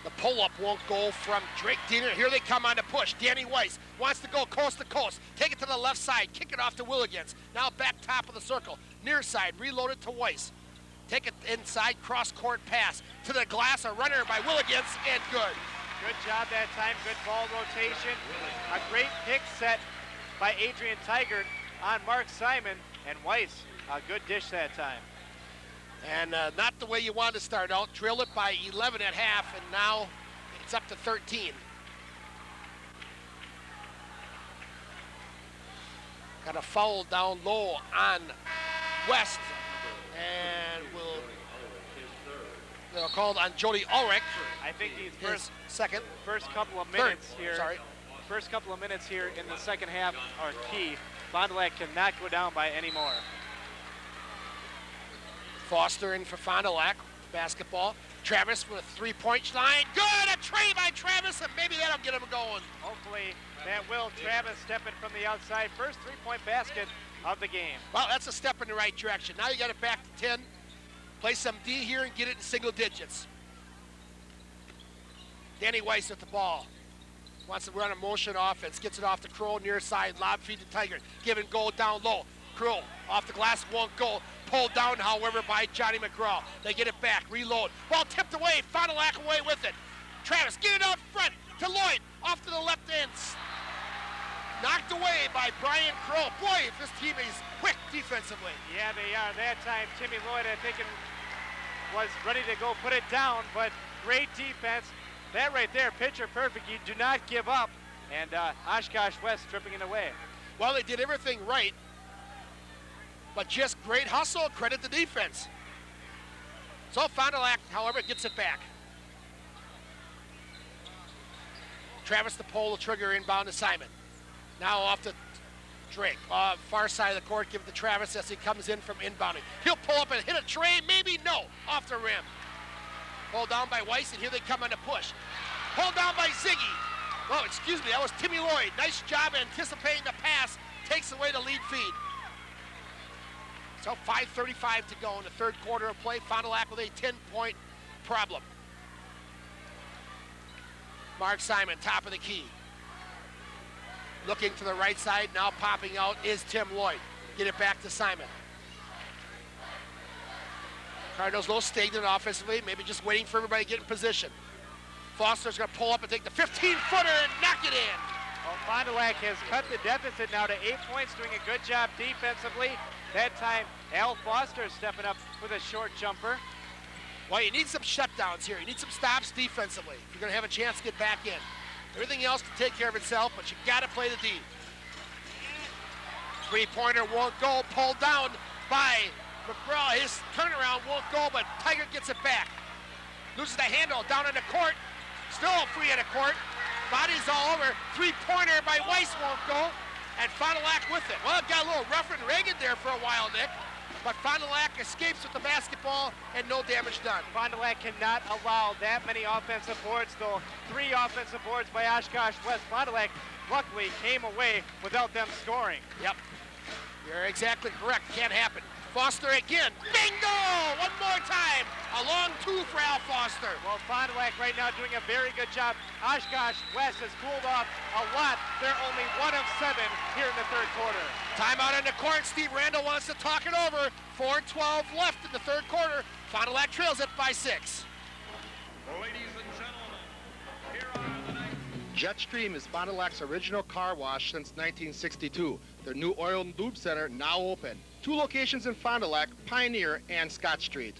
The pull-up won't go from Drake Diener. Here they come on the push. Danny Weiss wants to go coast to coast. Take it to the left side. Kick it off to Willigans. Now back top of the circle. Near side. Reloaded to Weiss. Take it inside. Cross-court pass. To the glass. A runner by Willigans. And good. Good job that time. Good ball rotation. A great pick set by Adrian Tigert on Mark Simon. And Weiss, a good dish that time. And not the way you want to start out. Trailed it by 11 at half, and now it's up to 13. Got a foul down low on West, and they'll call it on Jody Ulrich. I think these first couple of minutes here in the second half are key. Fond du Lac cannot go down by any more. Foster in for Fond du Lac basketball. Travis with a three-point line. Good, a tray by Travis, and maybe that'll get him going. Hopefully that will. Travis stepping from the outside. First three-point basket of the game. Well, that's a step in the right direction. Now you got it back to 10. Play some D here and get it in single digits. Danny Weiss with the ball. Wants to run a motion offense. Gets it off the Crow near side. Lob feed to Tiger. Give and go down low. Crow off the glass, won't go. Pulled down, however, by Johnny McGraw. They get it back, reload. Ball tipped away, Fond du Lac away with it. Travis, get it out front to Lloyd. Off to the left end. Knocked away by Brian Crow. Boy, if this team is quick defensively. Yeah, they are. That time, Timmy Lloyd, I think, was ready to go put it down, but great defense. That right there, picture perfect. You do not give up. And Oshkosh West stripping it away. Well, they did everything right. But just great hustle, credit the defense. So Fond du Lac, however, gets it back. Travis to pull the trigger inbound to Simon. Now off to Drake. Far side of the court, give it to Travis as he comes in from inbounding. He'll pull up and hit a tray, maybe no, off the rim. Pulled down by Weiss, and here they come on the push. Pulled down by Ziggy. Oh, excuse me, that was Timmy Lloyd. Nice job anticipating the pass. Takes away the lead feed. So 5:35 to go in the third quarter of play. Fond du Lac with a 10-point problem. Mark Simon, top of the key. Looking to the right side, now popping out is Tim Lloyd. Get it back to Simon. Cardinals a little stagnant offensively, maybe just waiting for everybody to get in position. Foster's gonna pull up and take the 15-footer and knock it in. Well, Fond du Lac has cut the deficit now to 8 points, doing a good job defensively. That time, Al Foster stepping up with a short jumper. Well, you need some shutdowns here. You need some stops defensively if you're going to have a chance to get back in. Everything else can take care of itself, but you got to play the D. Three-pointer won't go. Pulled down by McGraw. His turnaround won't go, but Tiger gets it back. Loses the handle down in the court. Still free in the court. Bodies all over. Three-pointer by Weiss won't go. And Fond du Lac with it. Well, it got a little rough and Reagan there for a while, Nick. But Fond du Lac escapes with the basketball and no damage done. Fond du Lac cannot allow that many offensive boards, though. 3 offensive boards by Oshkosh West. Fond du Lac luckily came away without them scoring. Yep. You're exactly correct. Can't happen. Foster again. Bingo! One more time. A long 2 for Al Foster. Well, Fond du Lac right now doing a very good job. Oshkosh West has cooled off a lot. They're only 1 of 7 here in the third quarter. Timeout in the court. Steve Randall wants to talk it over. 4:12 left in the third quarter. Fond du Lac trails it by 6. Ladies and gentlemen, here are the Jetstream is Fond du Lac's original car wash since 1962. Their new oil and lube center now open. 2 locations in Fond du Lac, Pioneer and Scott Street.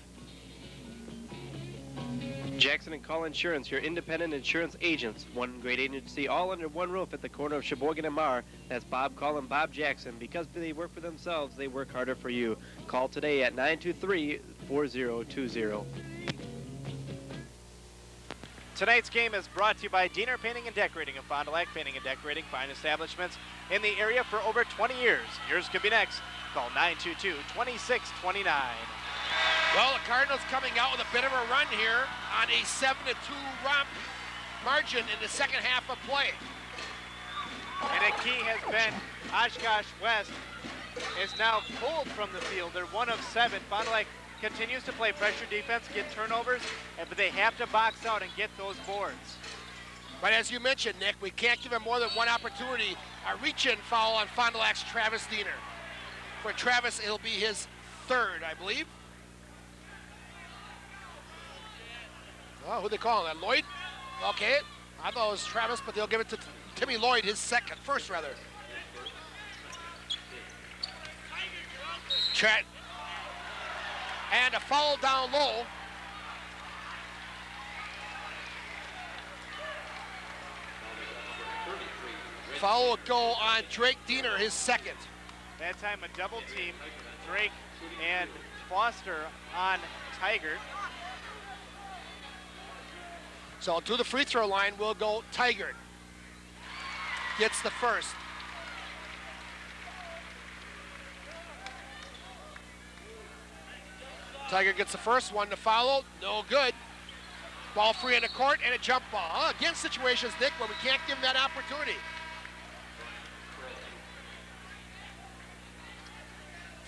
Jackson & Call Insurance, your independent insurance agents. One great agency, all under one roof at the corner of Sheboygan and Marr. That's Bob Call and Bob Jackson. Because they work for themselves, they work harder for you. Call today at 923-4020. Tonight's game is brought to you by Diener Painting and Decorating of Fond du Lac. Painting and Decorating, fine establishments in the area for over 20 years. Yours could be next. Call 922-2629. Well, the Cardinals coming out with a bit of a run here on a 7-2 romp margin in the second half of play. And a key has been Oshkosh West is now pulled from the field. They're 1 of 7. Fond du Lac continues to play pressure defense, get turnovers, but they have to box out and get those boards. But as you mentioned, Nick, we can't give him more than one opportunity. A reach-in foul on Fond du Lac's Travis Diener. For Travis, it'll be his 3rd, I believe. Oh, who they calling that? Lloyd? Okay, I thought it was Travis, but they'll give it to Timmy Lloyd, his first rather. Chat. And a foul down low. Foul will go on Drake Diener, his 2nd. That time a double team, Drake and Foster on Tiger. So to the free throw line will go Tiger. Gets the first. Tiger gets the first one to follow. No good. Ball free in the court and a jump ball. Again, situations, Nick, where we can't give him that opportunity.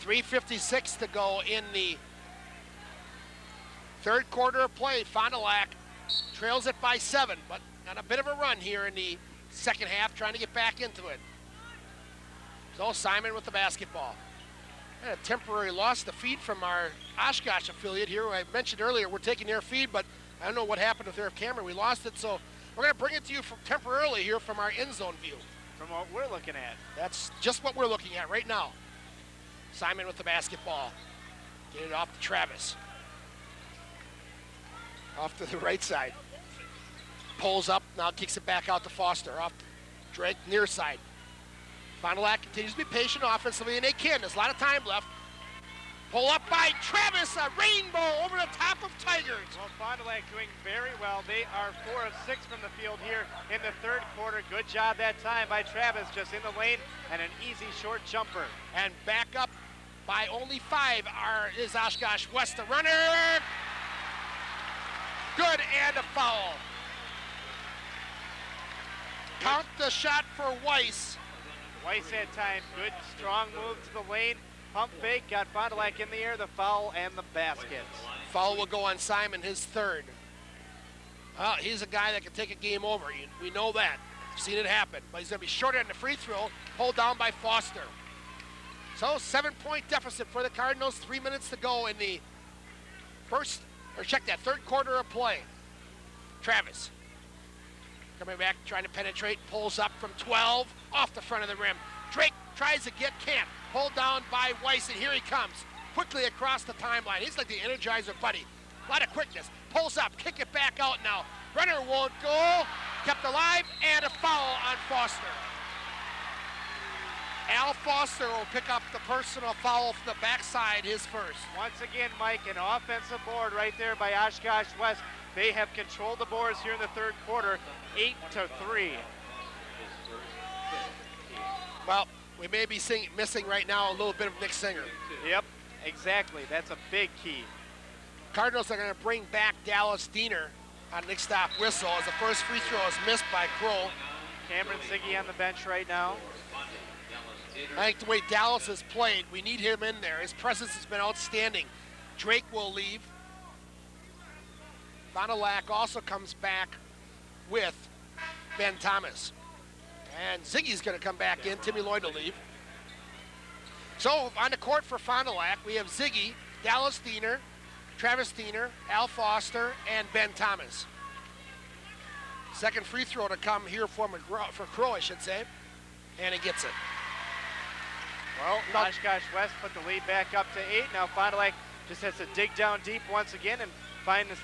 3:56 to go in the 3rd quarter of play. Fond du Lac trails it by 7, but on a bit of a run here in the 2nd half, trying to get back into it. So Simon with the basketball. And a temporary loss to feed from our Oshkosh affiliate here. I mentioned earlier we're taking their feed, but I don't know what happened with their camera. We lost it, so we're going to bring it to you temporarily here from our end zone view. From what we're looking at. That's just what we're looking at right now. Simon with the basketball. Get it off to Travis. Off to the right side. Pulls up, now kicks it back out to Foster. Off to Drake, near side. Fond du Lac continues to be patient offensively, and they can. There's a lot of time left. Pull up by Travis, a rainbow over the top of Tigers. Well, Fond du Lac doing very well. They are 4 of 6 from the field here in the 3rd quarter. Good job that time by Travis, just in the lane, and an easy short jumper. And back up by only 5 is Oshkosh West, the runner. Good, and a foul. Count the shot for Weiss. Weiss had time. Good, strong move to the lane. Pump fake, got Fond du Lac in the air, the foul, and the basket. Foul will go on Simon, his 3rd. He's a guy that can take a game over. We know that. We've seen it happen. But he's going to be short on the free throw, pulled down by Foster. So 7-point deficit for the Cardinals. 3 minutes to go in the 3rd quarter of play. Travis coming back, trying to penetrate, pulls up from 12, off the front of the rim. Drake tries to get Camp, pulled down by Weiss, and here he comes, quickly across the timeline. He's like the Energizer Buddy. A lot of quickness. Pulls up, kick it back out now. Runner won't go, kept alive, and a foul on Foster. Al Foster will pick up the personal foul from the backside, his first. Once again, Mike, an offensive board right there by Oshkosh West. They have controlled the boards here in the 3rd quarter, 8-3. Well, we may be missing right now a little bit of Nick Singer. Yep, exactly. That's a big key. Cardinals are going to bring back Dallas Diener on Nick stop whistle as the first free throw is missed by Kroll. Cameron Ziggy on the bench right now. I think the way Dallas has played, we need him in there. His presence has been outstanding. Drake will leave. Fond du Lac also comes back with Ben Thomas. And Ziggy's going to come back in. Timmy Lloyd will leave. So on the court for Fond du Lac, we have Ziggy, Dallas Diener, Travis Diener, Al Foster, and Ben Thomas. Second free throw to come here for Crow, I should say. And he gets it. Well, Oshkosh West put the lead back up to 8. Now Fond du Lac just has to dig down deep once again and find this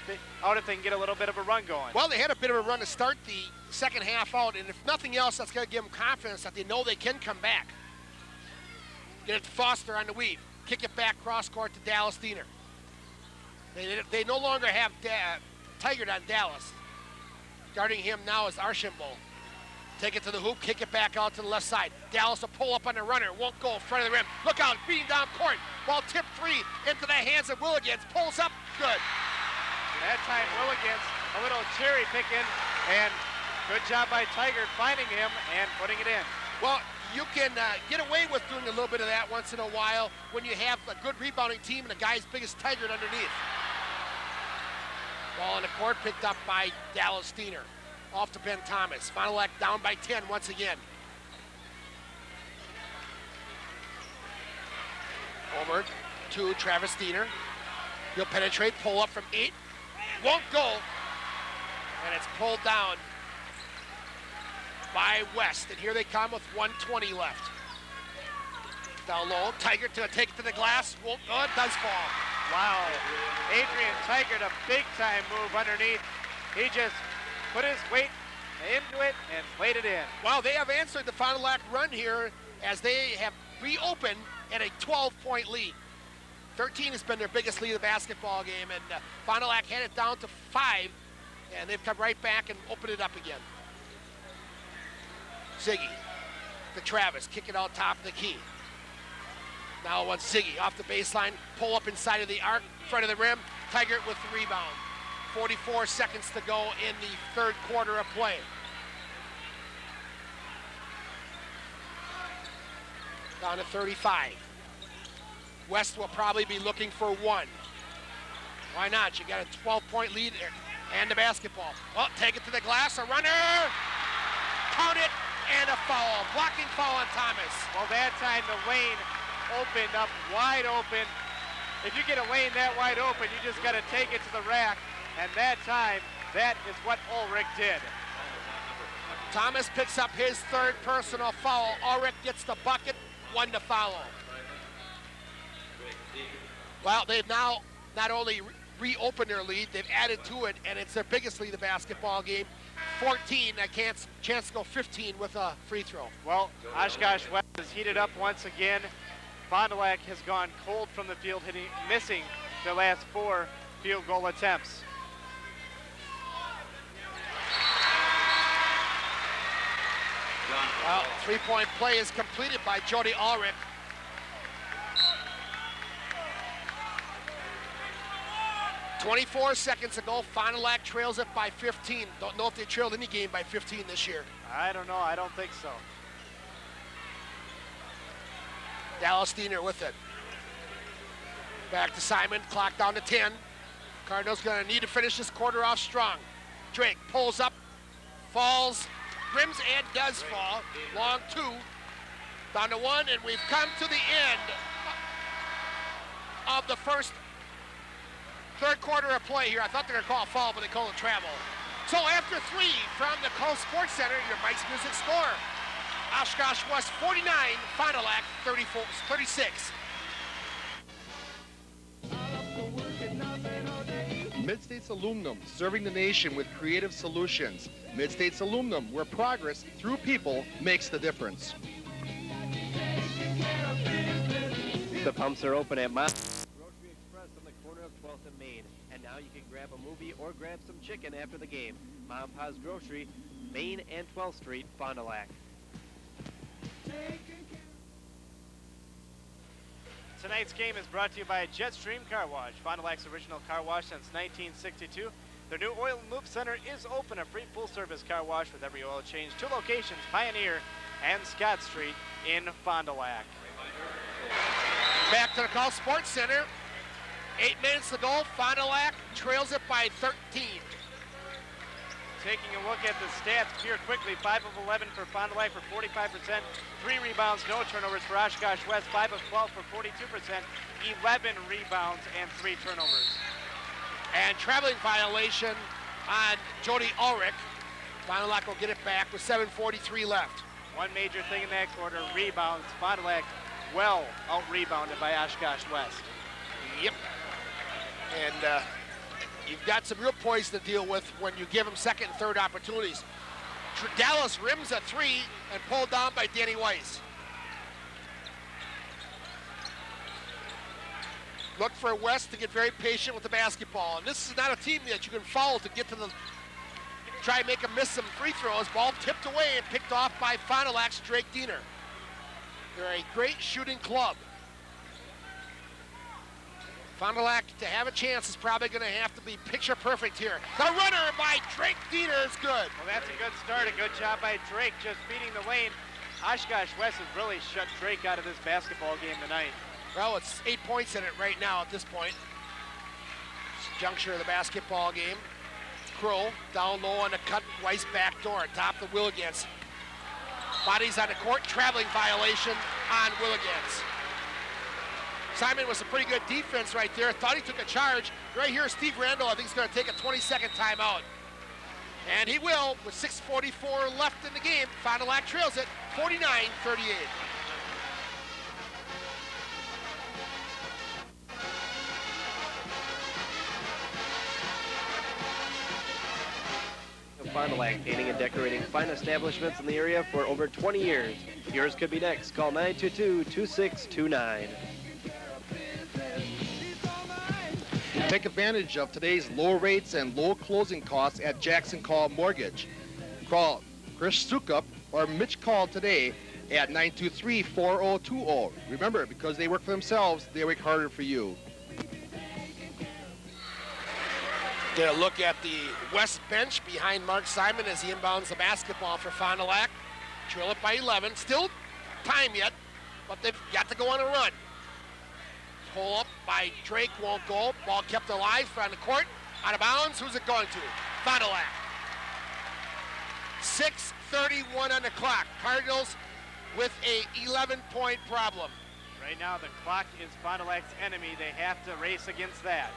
out if they can get a little bit of a run going. Well, they had a bit of a run to start the 2nd half out, and if nothing else, that's going to give them confidence that they know they can come back. Get it to Foster on the weave. Kick it back cross court to Dallas Diener. They no longer have Tiger on Dallas. Guarding him now is Archambault. Take it to the hoop, kick it back out to the left side. Dallas will pull up on the runner, won't go in front of the rim. Look out, beating down court. Ball tipped free into the hands of Willigans. Pulls up, good. That time Willigans, a little cherry picking, and Good job by Tiger finding him and putting it in. Well, you can get away with doing a little bit of that once in a while when you have a good rebounding team and a guy as big as Tiger underneath. Ball in the court picked up by Dallas Steiner. Off to Ben Thomas. Fond du Lac down by 10 once again. Over to Travis Steiner. He'll penetrate, pull up from 8. Won't go. And it's pulled down by West. And here they come with 1:20 left. Down low. Tiger to take it to the glass. Won't go. It does fall. Wow. Adrian Tiger, a big-time move underneath. He just put his weight into it and laid it in. Wow, they have answered the Fond du Lac run here as they have reopened at a 12-point lead. 13 has been their biggest lead of the basketball game, and Fond du Lac had it down to 5, and they've come right back and opened it up again. Ziggy to Travis, kick it out top of the key. Now once Ziggy off the baseline, pull up inside of the arc, front of the rim, Tiger with the rebound. 44 seconds to go in the third quarter of play. Down to 35. West will probably be looking for 1. Why not? You got a 12-point lead and the basketball. Well, take it to the glass, a runner, count it, and a foul. Blocking foul on Thomas. Well, that time the lane opened up wide open. If you get a lane that wide open, you just got to take it to the rack. And that time, that is what Ulrich did. Thomas picks up his third personal foul. Ulrich gets the bucket, 1 to follow. Well, they've now not only reopened their lead, they've added to it, and it's their biggest lead of the basketball game. 14, a chance to go 15 with a free throw. Well, Oshkosh West has heated up once again. Fond du Lac has gone cold from the field, missing their last 4 field goal attempts. Well, three-point play is completed by Jody Ulrich. .24 seconds ago, Fond du Lac trails it by 15. Don't know if they trailed any game by 15 this year. I don't know. I don't think so. Dallas Steiner with it. Back to Simon, clock down to 10. Cardinals gonna need to finish this quarter off strong. Drake pulls up, falls, rims and does fall. Long 2, down to 1, and we've come to the end of the third quarter of play here. I thought they were gonna call a foul, but they called a travel. So after 3 from the Cole Sports Center, your Mike's Music score. Oshkosh West 49, Fond du Lac 36. Mid-States Aluminum, serving the nation with creative solutions. Mid-States Aluminum, where progress through people makes the difference. The pumps are open at Grocery Express on the corner of 12th and Main. And now you can grab a movie or grab some chicken after the game. Mom and Pa's Grocery, Main and 12th Street, Fond du Lac. Tonight's game is brought to you by Jetstream Car Wash, Fond du Lac's original car wash since 1962. Their new oil and lube center is open, a free full-service car wash with every oil change. 2 locations, Pioneer and Scott Street in Fond du Lac. Back to the Cole Sports Center. 8 minutes to go. Fond du Lac trails it by 13. Taking a look at the stats here quickly, 5 of 11 for Fond du Lac for 45%, 3 rebounds, no turnovers for Oshkosh West, 5 of 12 for 42%, 11 rebounds and 3 turnovers. And traveling violation on Jody Ulrich. Fond du Lac will get it back with 7:43 left. One major thing in that quarter, rebounds. Fond du Lac well out-rebounded by Oshkosh West. Yep. And you've got some real poise to deal with when you give them second and third opportunities. Dallas rims a 3 and pulled down by Danny Weiss. Look for West to get very patient with the basketball. And this is not a team that you can follow to get to the, try and make them miss some free throws. Ball tipped away and picked off by Fond du Lac's Drake Diener. They're a great shooting club. Fond du Lac, to have a chance, is probably going to have to be picture perfect here. The runner by Drake Dieter is good. Well, that's a good start. A good job by Drake just beating the lane. Oshkosh West has really shut Drake out of this basketball game tonight. Well, it's 8 points in it right now at this point. Juncture of the basketball game. Kroll down low on the cut, Weiss back door, top the Willigans. Bodies on the court, traveling violation on Willigans. Simon was a pretty good defense right there. Thought he took a charge. Right here, Steve Randall, I think, is going to take a 20-second timeout. And he will, with 6:44 left in the game. Fond du Lac trails it, 49-38. Fond du Lac, painting and decorating fine establishments in the area for over 20 years. Yours could be next. Call 922-2629. Take advantage of today's low rates and low closing costs at Jackson Call Mortgage. Call Chris Stukup or Mitch Call today at 923-4020. Remember, because they work for themselves, they work harder for you. Get a look at the West bench behind Mark Simon as he inbounds the basketball for Fond du Lac. Trail it by 11. Still time yet, but they've got to go on a run. Pull up by Drake, won't go. Ball kept alive on the court. Out of bounds, who's it going to? Fond du Lac. 6:31 on the clock. Cardinals with a 11-point problem. Right now, the clock is Fond du Lac's enemy. They have to race against that.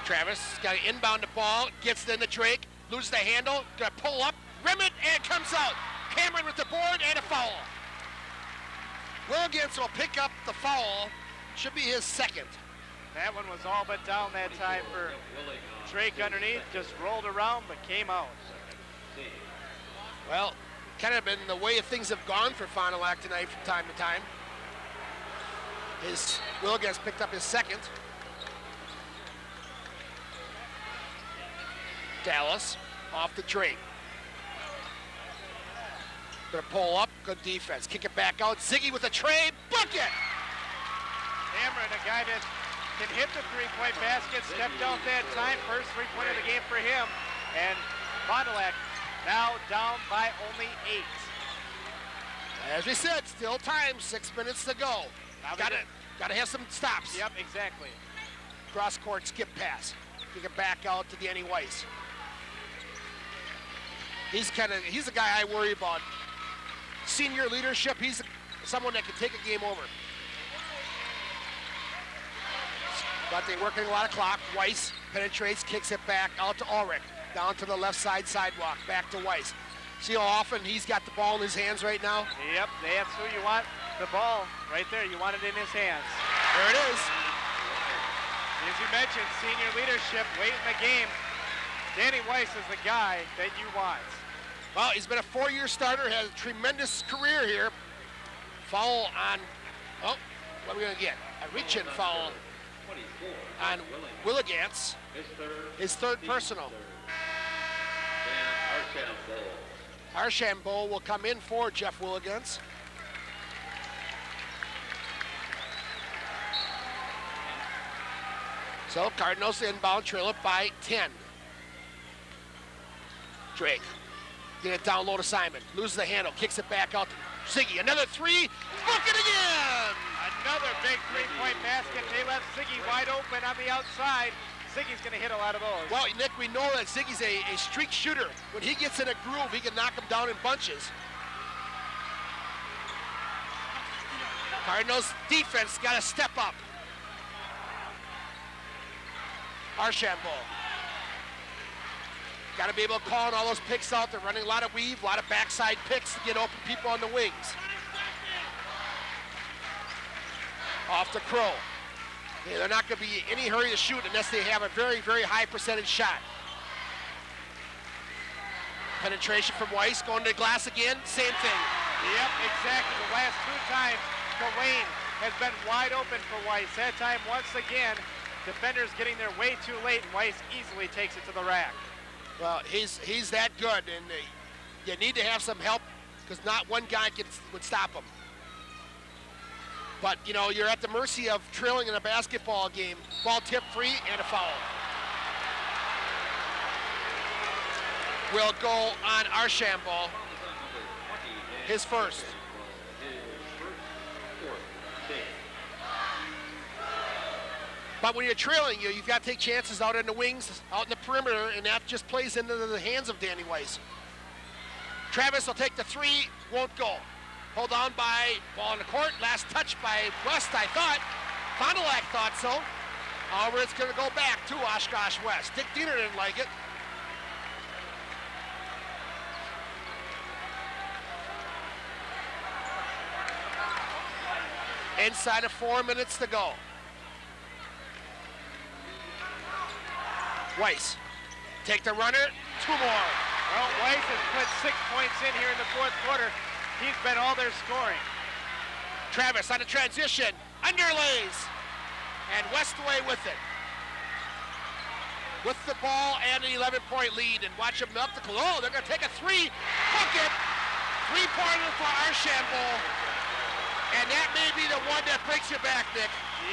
Travis got to inbound the ball, gets it into Drake, loses the handle, gonna pull up, rim it, and it comes out. Cameron with the board and a foul. Willigans will pick up the foul. Should be his second. That one was all but down that time for Drake underneath. Just rolled around, but came out. Well, kind of been the way things have gone for Fond du Lac tonight from time to time. Willigans picked up his second. Dallas off the Drake. Gonna pull up, good defense. Kick it back out. Ziggy with a tray, bucket! Cameron, a guy that can hit the three-point basket, stepped out that time. First three-pointer of the game for him. And Fond du Lac now down by only 8. As we said, still time, 6 minutes to go. Gotta have some stops. Yep, exactly. Cross court skip pass. Kick it back out to Danny Weiss. He's a guy I worry about. Senior leadership, he's someone that can take a game over. But they're working a lot of clock. Weiss penetrates, kicks it back out to Ulrich. Down to the left side sidewalk, back to Weiss. See how often he's got the ball in his hands right now? Yep, that's who you want. The ball right there, you want it in his hands. There it is. As you mentioned, senior leadership late in the game. Danny Weiss is the guy that you want. Well, he's been a 4-year starter, has a tremendous career here. Foul on, what are we going to get? A reach-in foul on Willigans. His third personal. Archambault will come in for Jeff Willigans. So Cardinals inbound, trail it by 10. Drake, get it down low to Simon. Loses the handle, kicks it back out to Ziggy. Another three, bucket again! Another big three-point basket. They left Ziggy wide open on the outside. Ziggy's going to hit a lot of those. Well, Nick, we know that Ziggy's a streak shooter. When he gets in a groove, he can knock them down in bunches. Cardinals defense got to step up. Archambault. Got to be able to call all those picks out. They're running a lot of weave, a lot of backside picks to get open people on the wings. Off to Crow. Yeah, they're not going to be in any hurry to shoot unless they have a very, very high percentage shot. Penetration from Weiss, going to the glass again, same thing. Yep, exactly. The last 2 times, Tulane has been wide open for Weiss. That time, once again, defenders getting there way too late, and Weiss easily takes it to the rack. Well, he's that good, and you need to have some help because not one guy would stop him. But, you know, you're at the mercy of trailing in a basketball game. Ball tip free and a foul. Will go on Archambault, his first. But when you're trailing, you've got to take chances out in the wings, out in the perimeter, and that just plays into the hands of Danny Weiss. Travis will take the three, won't go. Hold on by ball in the court. Last touch by West, I thought. Fond du Lac thought so. However, it's going to go back to Oshkosh West. Dick Diener didn't like it. Inside of 4 minutes to go. Weiss, take the runner, 2 more. Well, Weiss has put 6 points in here in the fourth quarter. He's been all their scoring. Travis on a transition, underlays, and West away with it. With the ball and an 11-point lead, and watch them up the oh, they're gonna take a three, bucket, 3-pointer for Archambault, and that may be the one that breaks your back, Nick.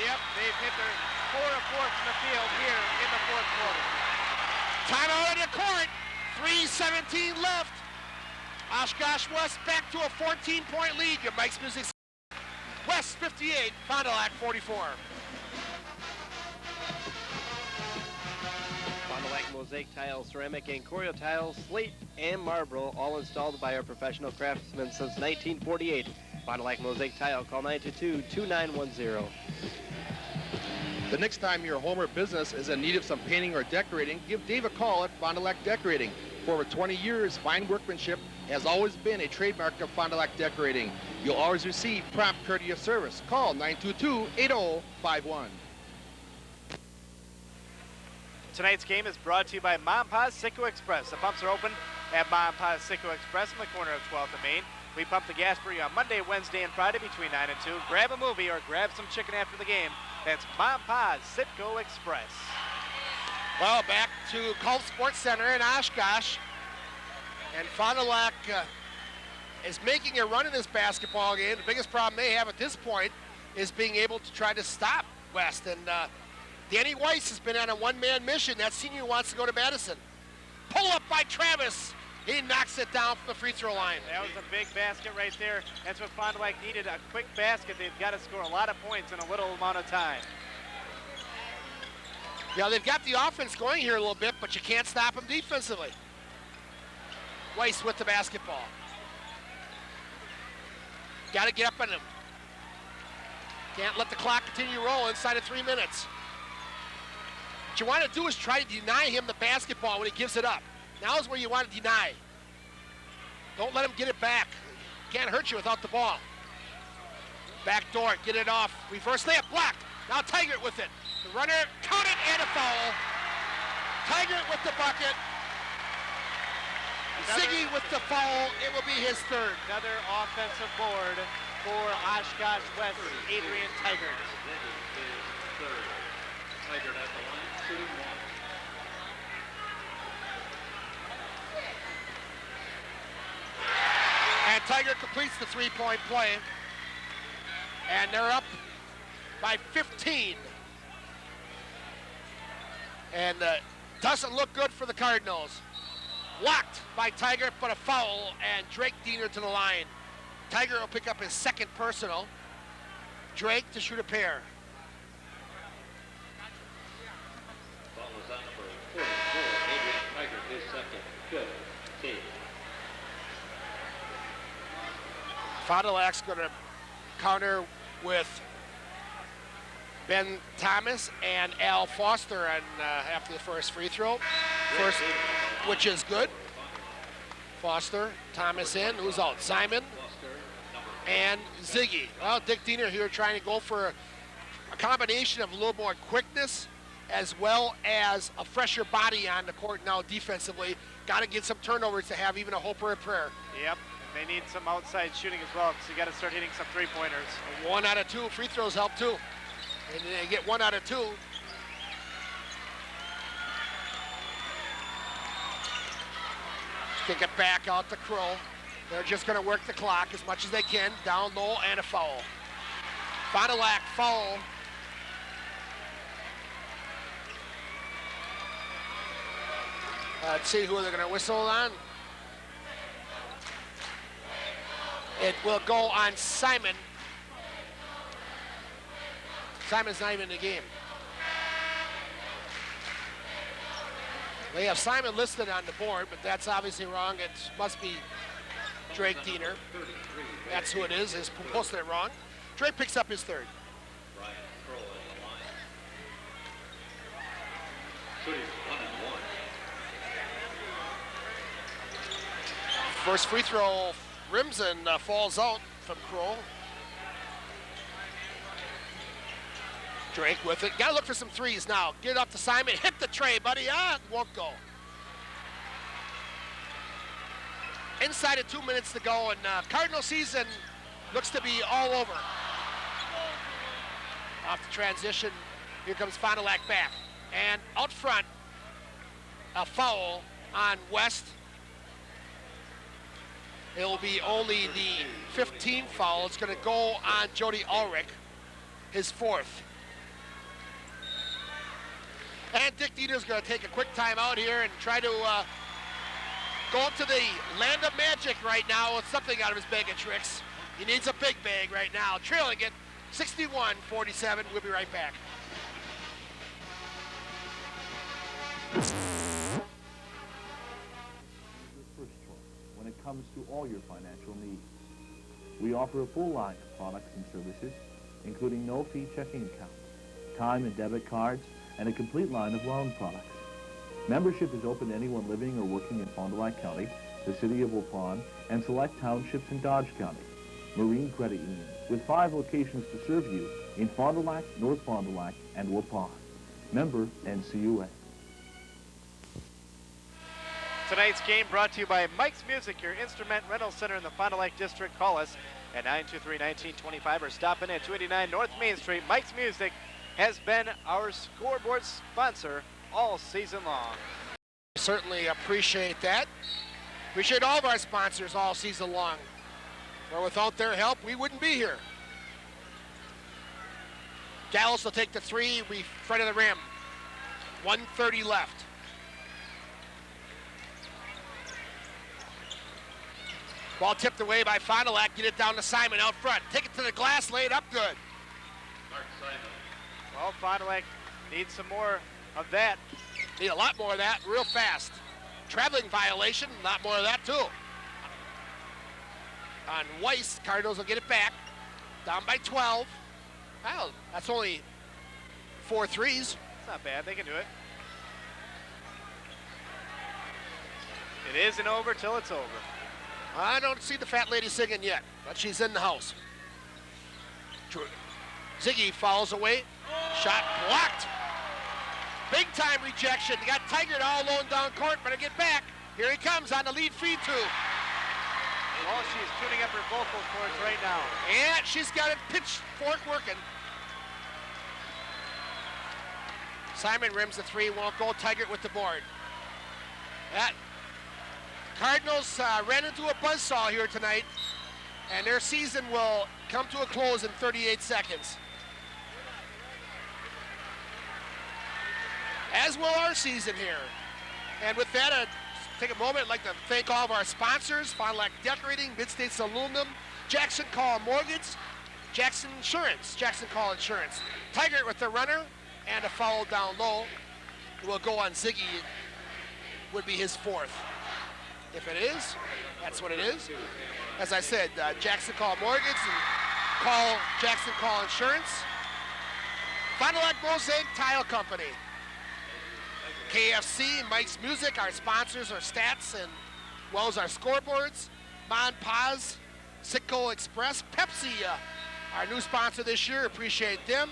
Yep, they've hit their 4 of 4 from the field here in the fourth quarter. Timeout in the court, 3:17 left. Oshkosh West back to a 14-point lead. Your Mike's Music. West 58, Fond du Lac 44. Fond du Lac mosaic tiles, ceramic and Corio tiles, slate and marble, all installed by our professional craftsmen since 1948. Fond du Lac mosaic tile, call 922-2910. The next time your home or business is in need of some painting or decorating, give Dave a call at Fond du Lac Decorating. For over 20 years, fine workmanship has always been a trademark of Fond du Lac Decorating. You'll always receive prompt courteous service. Call 922-8051. Tonight's game is brought to you by Mom and Pa's Sicko Express. The pumps are open at Mom and Pa's Sicko Express in the corner of 12th and Main. We pump the gas for you on Monday, Wednesday, and Friday between 9 and 2. Grab a movie or grab some chicken after the game. That's Mom and Pa's Sitco Express. Well, back to Culp Sports Center in Oshkosh. And Fond du Lac is making a run in this basketball game. The biggest problem they have at this point is being able to try to stop West. And Danny Weiss has been on a one-man mission. That senior wants to go to Madison. Pull up by Travis. He knocks it down from the free throw line. That was a big basket right there. That's what Fond du Lac needed, a quick basket. They've got to score a lot of points in a little amount of time. Yeah, they've got the offense going here a little bit, but you can't stop them defensively. Weiss with the basketball. Got to get up on him. Can't let the clock continue to roll inside of 3 minutes. What you want to do is try to deny him the basketball when he gives it up. Now is where you want to deny. Don't let him get it back. Can't hurt you without the ball. Back door, get it off. Reverse layup, blocked. Now Taggart with it. The runner, count it, and a foul. Taggart with the bucket. Ziggy with the foul. It will be his third. Another offensive board for Oshkosh West, Adrian Taggart. Third. Taggart at the line, shooting 1. And Taggart completes the three-point play. And they're up by 15. And doesn't look good for the Cardinals. Blocked by Taggart, but a foul, and Drake Diener to the line. Taggart will pick up his second personal. Drake to shoot a pair. Ball is on number 44, Adrian Taggart, his second. Good. Team. Fond du Lac's going to counter with Ben Thomas and Al Foster on after the first free throw. First, which is good. Foster, Thomas in. Who's out? Simon and Ziggy. Well, Dick Diener here trying to go for a combination of a little more quickness as well as a fresher body on the court now defensively. Got to get some turnovers to have even a hope or a prayer. Yep. They need some outside shooting as well, because you got to start hitting some three-pointers. 1 out of 2 free throws help too. And they get 1 out of 2. Kick it back out to Crow. They're just going to work the clock as much as they can. Down low and a foul. Fond du Lac foul. Let's see who they're going to whistle on. It will go on Simon. Simon's not even in the game. They have Simon listed on the board, but that's obviously wrong. It must be Drake Diener. That's who it is. He's posted it wrong. Drake picks up his third. First free throw rims and falls out from Kroll. Drake with it. Got to look for some threes now. Get it up to Simon. Hit the tray, buddy. Won't go. Inside of 2 minutes to go, and Cardinal season looks to be all over. Off the transition, here comes Fond du Lac back. And out front, a foul on West. It will be only the 15th foul. It's going to go on Jody Ulrich, his fourth. And Dick Dieter's going to take a quick timeout here and try to go up to the land of magic right now with something out of his bag of tricks. He needs a big bag right now. Trailing it 61-47. We'll be right back. When it comes to all your financial needs. We offer a full line of products and services, including no-fee checking accounts, time and debit cards, and a complete line of loan products. Membership is open to anyone living or working in Fond du Lac County, the city of Waupun, and select townships in Dodge County. Marine Credit Union, with 5 locations to serve you in Fond du Lac, North Fond du Lac, and Waupun. Member NCUA. Tonight's game brought to you by Mike's Music, your instrument rental center in the Fond du Lac District. Call us at 923-1925 or stop in at 289 North Main Street. Mike's Music has been our scoreboard sponsor all season long. Certainly appreciate that. Appreciate all of our sponsors all season long. For without their help, we wouldn't be here. Dallas will take the three, front of the rim. 1:30 left. Ball tipped away by Fond du Lac. Get it down to Simon out front. Take it to the glass, lay it up good. Well, Fond du Lac needs some more of that. Need a lot more of that real fast. Traveling violation, a lot more of that too. On Weiss, Cardinals will get it back. Down by 12. Wow, that's only 4 threes. It's not bad, they can do it. It isn't over till it's over. I don't see the fat lady singing yet, but she's in the house. Ziggy fouls away. Shot blocked. Big time rejection. They got Tiger all alone down court, but to get back. Here he comes on the lead feed tube. Well, she's tuning up her vocal cords right now. Yeah, she's got a pitchfork working. Simon rims the three, won't go. Tiger with the board. That Cardinals ran into a buzzsaw here tonight, and their season will come to a close in 38 seconds. As will our season here. And with that, I'd take a moment. I'd like to thank all of our sponsors, Fond du Lac Decorating, Mid-States Aluminum, Jackson Call Mortgage, Jackson Insurance, Jackson Call Insurance. Tiger with the runner and a foul down low. It will go on Ziggy, would be his fourth. If it is, that's what it is. As I said, Jackson Call Mortgage and Jackson Call Insurance. Fond du Lac Mosaic Tile Company. KFC, Mike's Music, our sponsors, our stats, and well as our scoreboards. Mon Paz, Sitco Express, Pepsi, our new sponsor this year, appreciate them.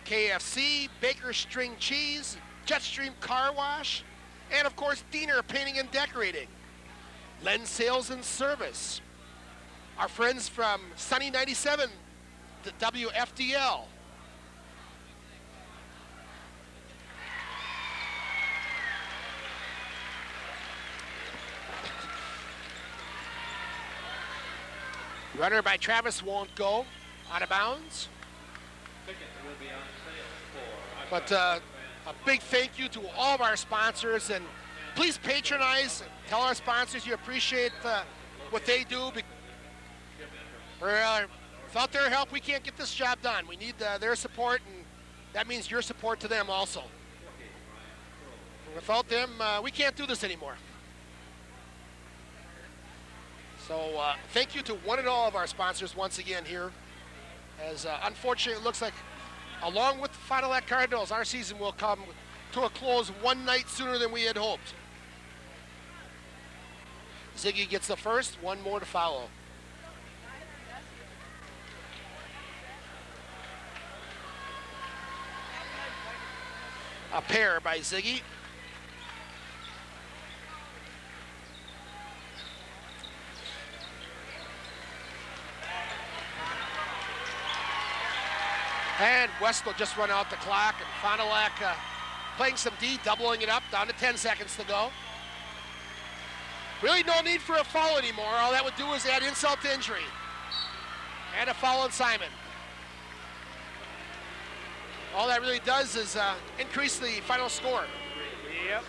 KFC, Baker String Cheese, Jetstream Car Wash, and of course, Diener Painting and Decorating. Lens Sales and Service. Our friends from Sunny 97, the WFDL. Runner by Travis won't go. out of bounds. But a big thank you to all of our sponsors, and please patronize. Tell our sponsors you appreciate what they do. Without their help, we can't get this job done. We need their support, and that means your support to them also. Without them, we can't do this anymore. So thank you to one and all of our sponsors once again here. As unfortunately it looks like, along with the Fond du Lac Cardinals, our season will come to a close one night sooner than we had hoped. Ziggy gets the first, one more to follow. A pair by Ziggy. And West will just run out the clock, and Fond du Lac playing some D, doubling it up, down to 10 seconds to go. Really no need for a foul anymore. All that would do is add insult to injury. And a foul on Simon. All that really does is increase the final score. Yep.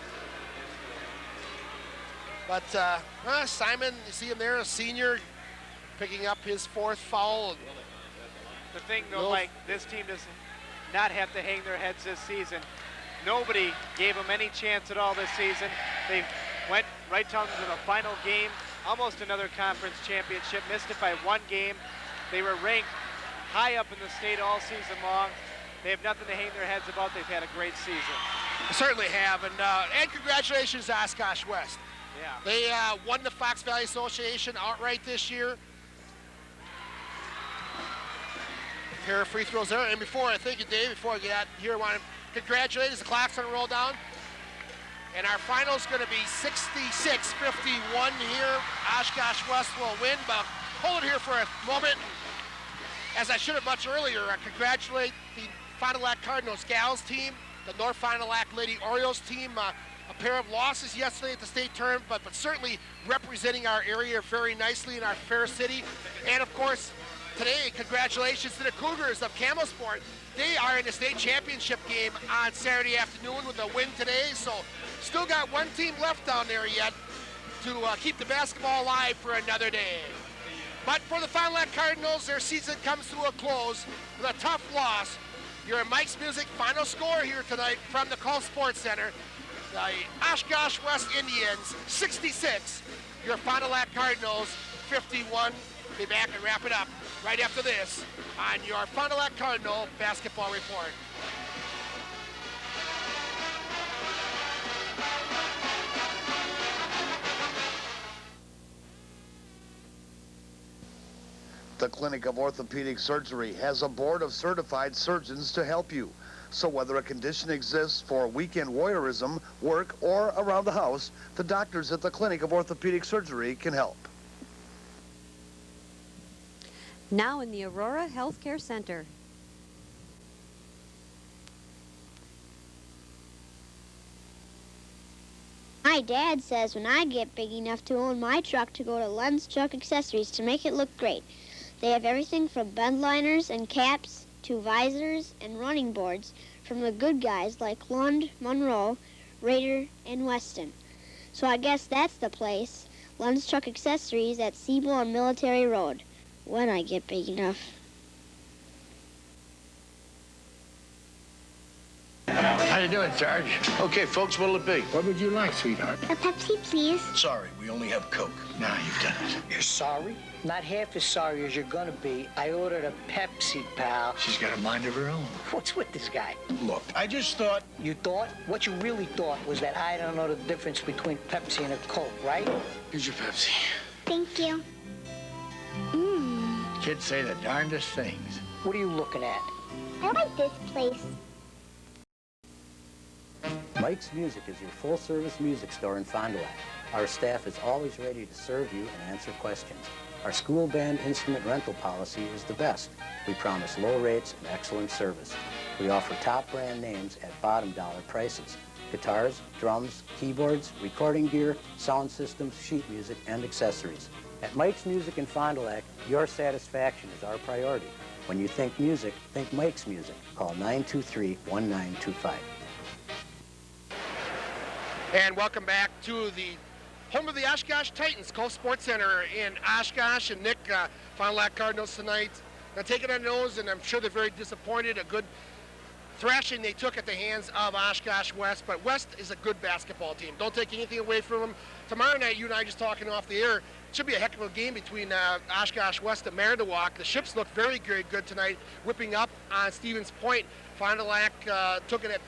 But Simon, you see him there, a senior, picking up his fourth foul. The thing, though, Mike, this team does not have to hang their heads this season. Nobody gave them any chance at all this season. They went right down to the final game, almost another conference championship, missed it by one game. They were ranked high up in the state all season long. They have nothing to hang their heads about. They've had a great season. They certainly have, and congratulations to Oshkosh West. Yeah. They won the Fox Valley Association outright this year. Pair of free throws there, and before I thank you, Dave, before I get out here, I want to congratulate as the clock's going to roll down. And our final's going to be 66-51 here. Oshkosh West will win, but hold it here for a moment. As I should have much earlier, I congratulate the Fond du Lac Cardinals gals team, the North Fond du Lac Lady Orioles team. A pair of losses yesterday at the state tournament, but certainly representing our area very nicely in our fair city. And of course, today, congratulations to the Cougars of Camelsport. They are in the state championship game on Saturday afternoon with a win today, so still got one team left down there yet to keep the basketball alive for another day. But for the Fond du Lac Cardinals, their season comes to a close with a tough loss. Your Mike's Music final score here tonight from the Call Sports Center. The Oshkosh West Indians, 66. Your Fond du Lac Cardinals, 51. Be back and wrap it up right after this on your Fond du Lac Cardinal Basketball Report. The Clinic of Orthopedic Surgery has a board of certified surgeons to help you. So whether a condition exists for weekend voyeurism, work, or around the house, the doctors at the Clinic of Orthopedic Surgery can help. Now in the Aurora Healthcare Center. My dad says when I get big enough to own my truck to go to Lens Truck Accessories to make it look great. They have everything from bend liners and caps to visors and running boards from the good guys like Lund, Monroe, Raider, and Weston. So I guess that's the place, Lens Truck Accessories at Siebel on Military Road, when I get big enough. How you doing, Sarge? Okay, folks, what'll it be? What would you like, sweetheart? A Pepsi, please. Sorry, we only have Coke. Now you've done it. You're sorry? Not half as sorry as you're gonna be. I ordered a Pepsi, pal. She's got a mind of her own. What's with this guy? Look, I just thought... You thought? What you really thought was that I don't know the difference between Pepsi and a Coke, right? Here's your Pepsi. Thank you. Kids say the darndest things. What are you looking at? I like this place. Mike's Music is your full-service music store in Fond du Lac. Our staff is always ready to serve you and answer questions. Our school band instrument rental policy is the best. We promise low rates and excellent service. We offer top brand names at bottom dollar prices. Guitars, drums, keyboards, recording gear, sound systems, sheet music, and accessories. At Mike's Music in Fond du Lac, your satisfaction is our priority. When you think music, think Mike's Music. Call 923-1925. And welcome back to the home of the Oshkosh Titans, Cove Sports Center in Oshkosh. And Nick, Fond du Lac Cardinals tonight. Now take it on the nose, and I'm sure they're very disappointed. A good thrashing they took at the hands of Oshkosh West, but West is a good basketball team. Don't take anything away from them. Tomorrow night, you and I just talking off the air, it should be a heck of a game between Oshkosh West and Manitowoc. The Ships look very good tonight, whipping up on Stevens Point. Fond du Lac took it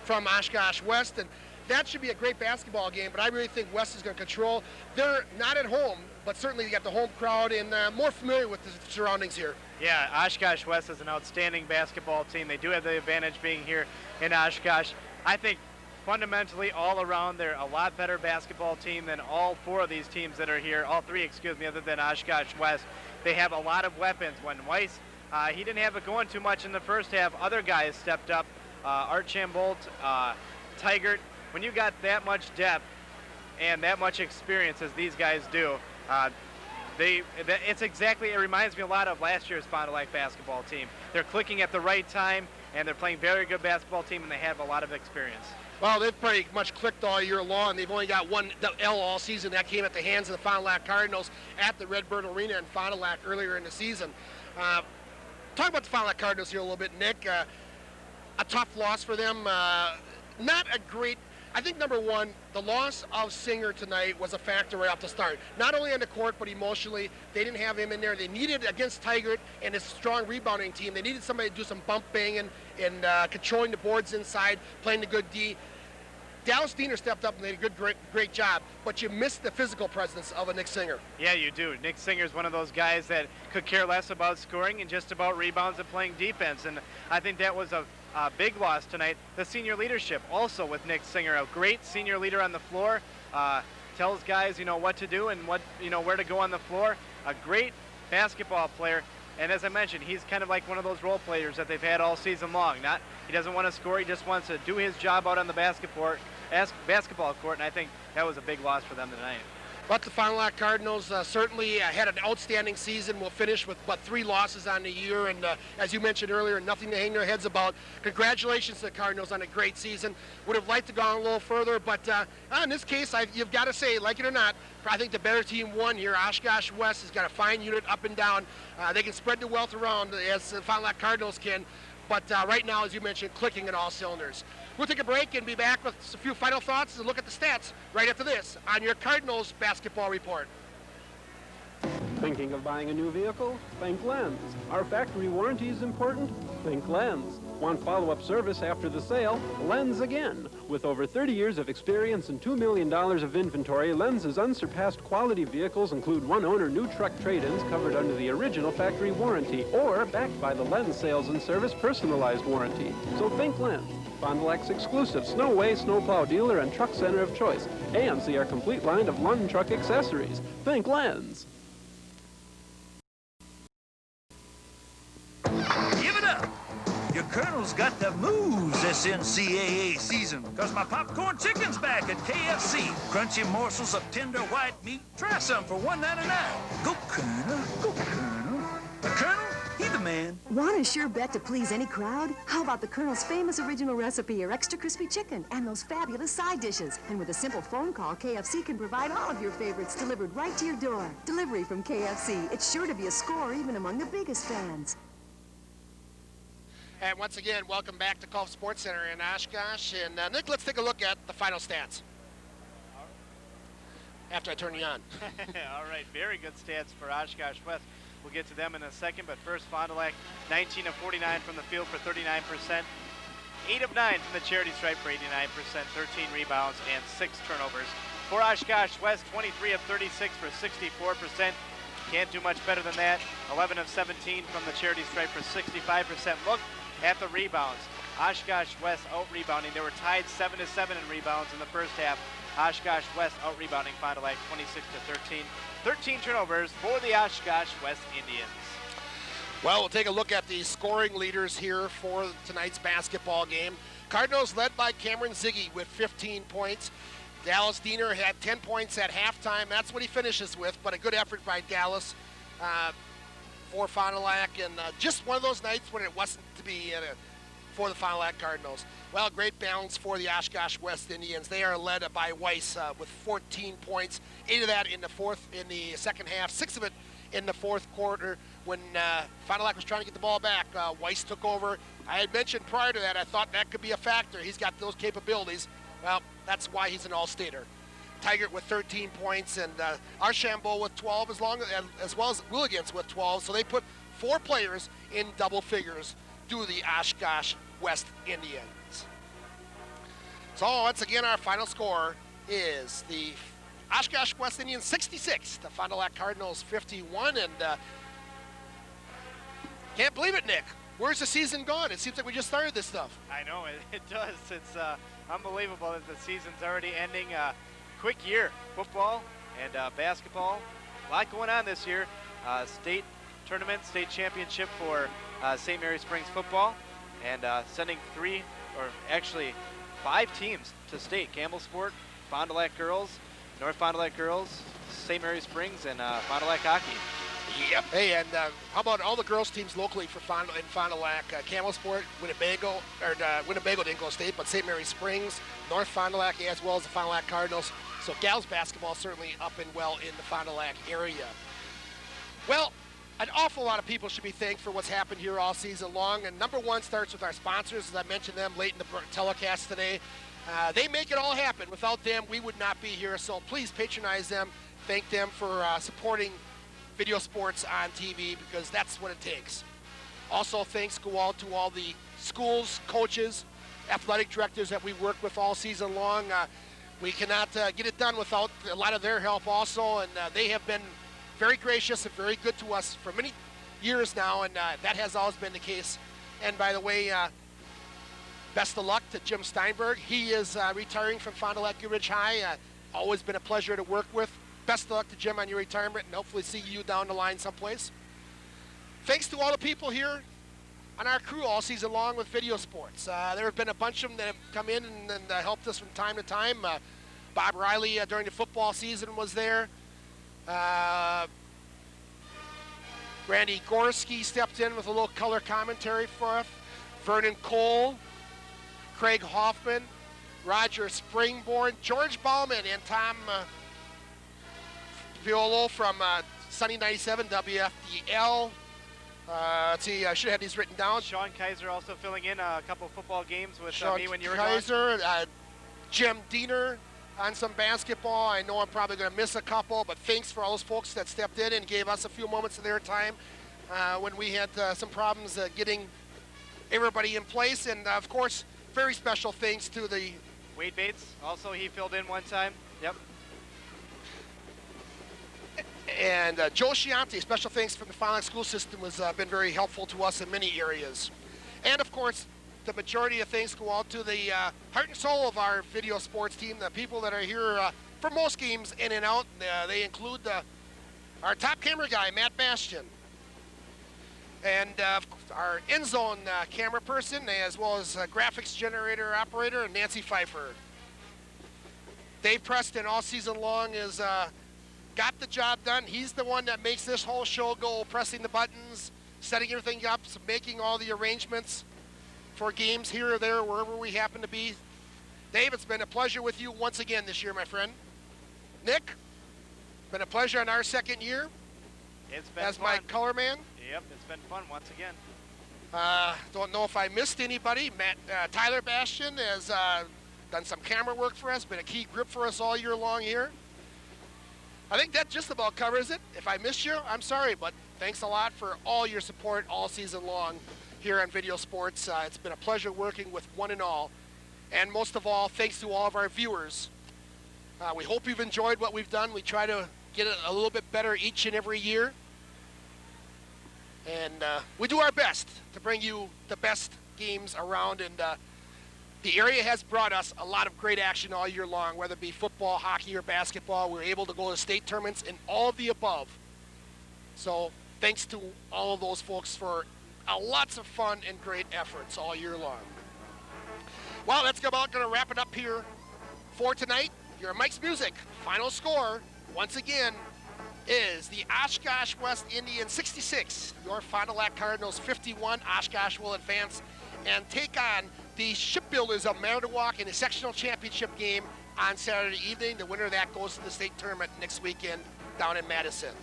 from Oshkosh West, and that should be a great basketball game, but I really think West is going to control. They're not at home, but certainly they got the home crowd and more familiar with the surroundings here. Yeah, Oshkosh West is an outstanding basketball team. They do have the advantage being here in Oshkosh. I think fundamentally all around they're a lot better basketball team than all four of these teams that are here, all three, excuse me, other than Oshkosh West. They have a lot of weapons. When Weiss, he didn't have it going too much in the first half, other guys stepped up. Archambault, Tigert. When you got that much depth and that much experience as these guys do, it reminds me a lot of last year's Fond du Lac basketball team. They're clicking at the right time, and they're playing very good basketball team, and they have a lot of experience. Well, they've pretty much clicked all year long. They've only got one L all season. That came at the hands of the Fond du Lac Cardinals at the Redbird Arena in Fond du Lac earlier in the season. Talk about the Fond du Lac Cardinals here a little bit, Nick. A tough loss for them. Not a great... I think, number one, the loss of Singer tonight was a factor right off the start. Not only on the court, but emotionally. They didn't have him in there. They needed, against Tigert and his strong rebounding team, they needed somebody to do some bump banging and controlling the boards inside, playing the good D. Dallas Diener stepped up and did a great job, but you missed the physical presence of a Nick Singer. Yeah, you do. Nick Singer is one of those guys that could care less about scoring and just about rebounds and playing defense, and I think that was a big loss tonight. The senior leadership also with Nick Singer, a great senior leader on the floor, tells guys, what to do and where to go on the floor. A great basketball player, and as I mentioned, he's kind of like one of those role players that they've had all season long. He doesn't want to score, he just wants to do his job out on the basketball court, and I think that was a big loss for them tonight. But the Fond du Lac Cardinals certainly had an outstanding season. Will finish with but 3 losses on the year, and as you mentioned earlier, nothing to hang their heads about. Congratulations to the Cardinals on a great season. Would have liked to go on a little further, but in this case, you've got to say, like it or not, I think the better team won here. Oshkosh West has got a fine unit up and down. They can spread the wealth around as the Fond du Lac Cardinals can, but right now, as you mentioned, clicking in all cylinders. We'll take a break and be back with a few final thoughts and look at the stats right after this on your Cardinals Basketball Report. Thinking of buying a new vehicle? Think Lens. Our factory warranty is important? Think Lens. Want follow-up service after the sale? Lens again. With over 30 years of experience and $2 million of inventory, Lens's unsurpassed quality vehicles include one-owner new truck trade-ins covered under the original factory warranty or backed by the Lens Sales and Service personalized warranty. So think Lens. Fond du Lac's exclusive Snowway snowplow dealer and truck center of choice. And see our complete line of Lund truck accessories. Think Lens. Give it up! Your Colonel's got the moves this NCAA season, because my popcorn chicken's back at KFC. Crunchy morsels of tender white meat. Try some for $1.99. Go, Colonel. Go, Colonel. The Colonel, he the man. Want a sure bet to please any crowd? How about the Colonel's famous original recipe or extra crispy chicken and those fabulous side dishes? And with a simple phone call, KFC can provide all of your favorites delivered right to your door. Delivery from KFC. It's sure to be a score even among the biggest fans. And once again, welcome back to Cove Sports Center in Oshkosh. And Nick, let's take a look at the final stats. After I turn you on. All right, very good stats for Oshkosh West. We'll get to them in a second, but first, Fond du Lac, 19 of 49 from the field for 39%. 8 of 9 from the charity stripe for 89%, 13 rebounds, and 6 turnovers. For Oshkosh West, 23 of 36 for 64%. Can't do much better than that. 11 of 17 from the charity stripe for 65%. Look at the rebounds. Oshkosh West out-rebounding. They were tied 7-7 in rebounds in the first half. Oshkosh West out-rebounding Fond du Lac 26-13. 13 turnovers for the Oshkosh West Indians. Well, we'll take a look at the scoring leaders here for tonight's basketball game. Cardinals led by Cameron Ziggy with 15 points. Dallas Diener had 10 points at halftime. That's what he finishes with, but a good effort by Dallas. for Fond du Lac, and just one of those nights when it wasn't to be for the Fond du Lac Cardinals. Well, great balance for the Oshkosh West Indians. They are led by Weiss with 14 points, 8 of that in the second half, 6 of it in the fourth quarter when Fond du Lac was trying to get the ball back. Weiss took over. I had mentioned prior to that I thought that could be a factor. He's got those capabilities. Well, that's why he's an all-stater. Tigert with 13 points and Archambault with 12 as well as Willigans with 12. So they put 4 players in double figures to the Oshkosh West Indians. So once again, our final score is the Oshkosh West Indians 66, the Fond du Lac Cardinals 51, and can't believe it, Nick. Where's the season gone? It seems like we just started this stuff. I know, it does. It's unbelievable that the season's already ending. Quick year, football and basketball. A lot going on this year. State tournament, state championship for St. Mary Springs football, and sending 5 teams to state. Campbellsport, Fond du Lac girls, North Fond du Lac girls, St. Mary Springs, and Fond du Lac hockey. Yep. Hey, and how about all the girls teams locally for Fond du Lac? Campbellsport, Winnebago, Winnebago didn't go to state, but St. Mary Springs, North Fond du Lac, as well as the Fond du Lac Cardinals. So gals basketball certainly up and well in the Fond du Lac area. Well, an awful lot of people should be thanked for what's happened here all season long. And number one starts with our sponsors, as I mentioned them late in the telecast today. They make it all happen. Without them, we would not be here. So please patronize them. Thank them for supporting video sports on TV, because that's what it takes. Also, thanks go out to all the schools, coaches, athletic directors that we work with all season long. We cannot get it done without a lot of their help also, and they have been very gracious and very good to us for many years now, and that has always been the case. And by the way, best of luck to Jim Steinberg. He is retiring from Fond du Lac Ridge High. Always been a pleasure to work with. Best of luck to Jim on your retirement, and hopefully see you down the line someplace. Thanks to all the people here on our crew all season long with video sports. There have been a bunch of them that have come in and helped us from time to time. Bob Riley during the football season was there. Randy Gorski stepped in with a little color commentary for us. Vernon Cole, Craig Hoffman, Roger Springborn, George Bauman, and Tom Violo from Sunny 97 WFDL. Let's see, I should have these written down. Sean Kaiser also filling in a couple of football games with me when you were Kaiser, Jim Diener on some basketball. I know I'm probably going to miss a couple, but thanks for all those folks that stepped in and gave us a few moments of their time when we had some problems getting everybody in place. And of course, very special thanks to the Wade Bates. Also, he filled in one time. Yep. And Joe Chianti, special thanks from the Fond du Lac school system, has been very helpful to us in many areas. And of course, the majority of thanks go out to the heart and soul of our video sports team, the people that are here for most games in and out. They include our top camera guy, Matt Bastian, and our end zone camera person, as well as graphics generator operator, Nancy Pfeiffer. Dave Preston all season long is got the job done. He's the one that makes this whole show go, pressing the buttons, setting everything up, making all the arrangements for games here or there, wherever we happen to be. Dave, it's been a pleasure with you once again this year, my friend. Nick, been a pleasure in our second year. It's been as fun. my color man. Yep, it's been fun once again. Don't know if I missed anybody. Tyler Bastian has done some camera work for us, been a key grip for us all year long here. I think that just about covers it. If I missed you, I'm sorry, but thanks a lot for all your support all season long here on Video Sports. It's been a pleasure working with one and all. And most of all, thanks to all of our viewers. We hope you've enjoyed what we've done. We try to get it a little bit better each and every year. And we do our best to bring you the best games around. And the area has brought us a lot of great action all year long, whether it be football, hockey, or basketball. We're able to go to state tournaments and all of the above. So thanks to all of those folks for lots of fun and great efforts all year long. Well, that's about going to wrap it up here for tonight. Your Mike's Music final score, once again, is the Oshkosh West Indians 66. Your Fond du Lac Cardinals 51. Oshkosh will advance and take on the Shipbuilders of Manitowoc in a sectional championship game on Saturday evening. The winner of that goes to the state tournament next weekend down in Madison.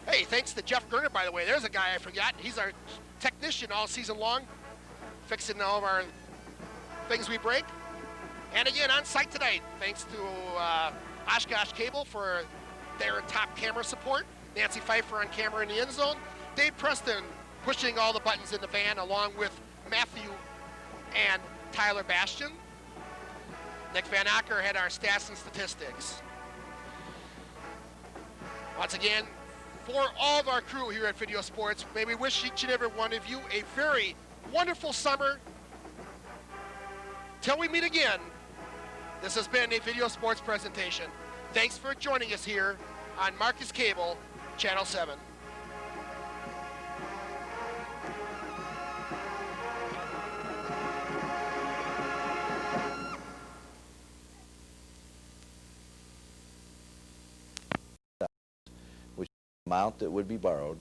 Hey, thanks to Jeff Gerner, by the way. There's a guy I forgot. He's our technician all season long, fixing all of our things we break. And again, on site tonight, thanks to Oshkosh Cable for their top camera support. Nancy Pfeiffer on camera in the end zone. Dave Preston pushing all the buttons in the van, along with Matthew and Tyler Bastian. Nick Van Acker had our stats and statistics. Once again, for all of our crew here at Video Sports, may we wish each and every one of you a very wonderful summer. Till we meet again, this has been a Video Sports presentation. Thanks for joining us here on Marcus Cable, Channel 7. Which amount that would be borrowed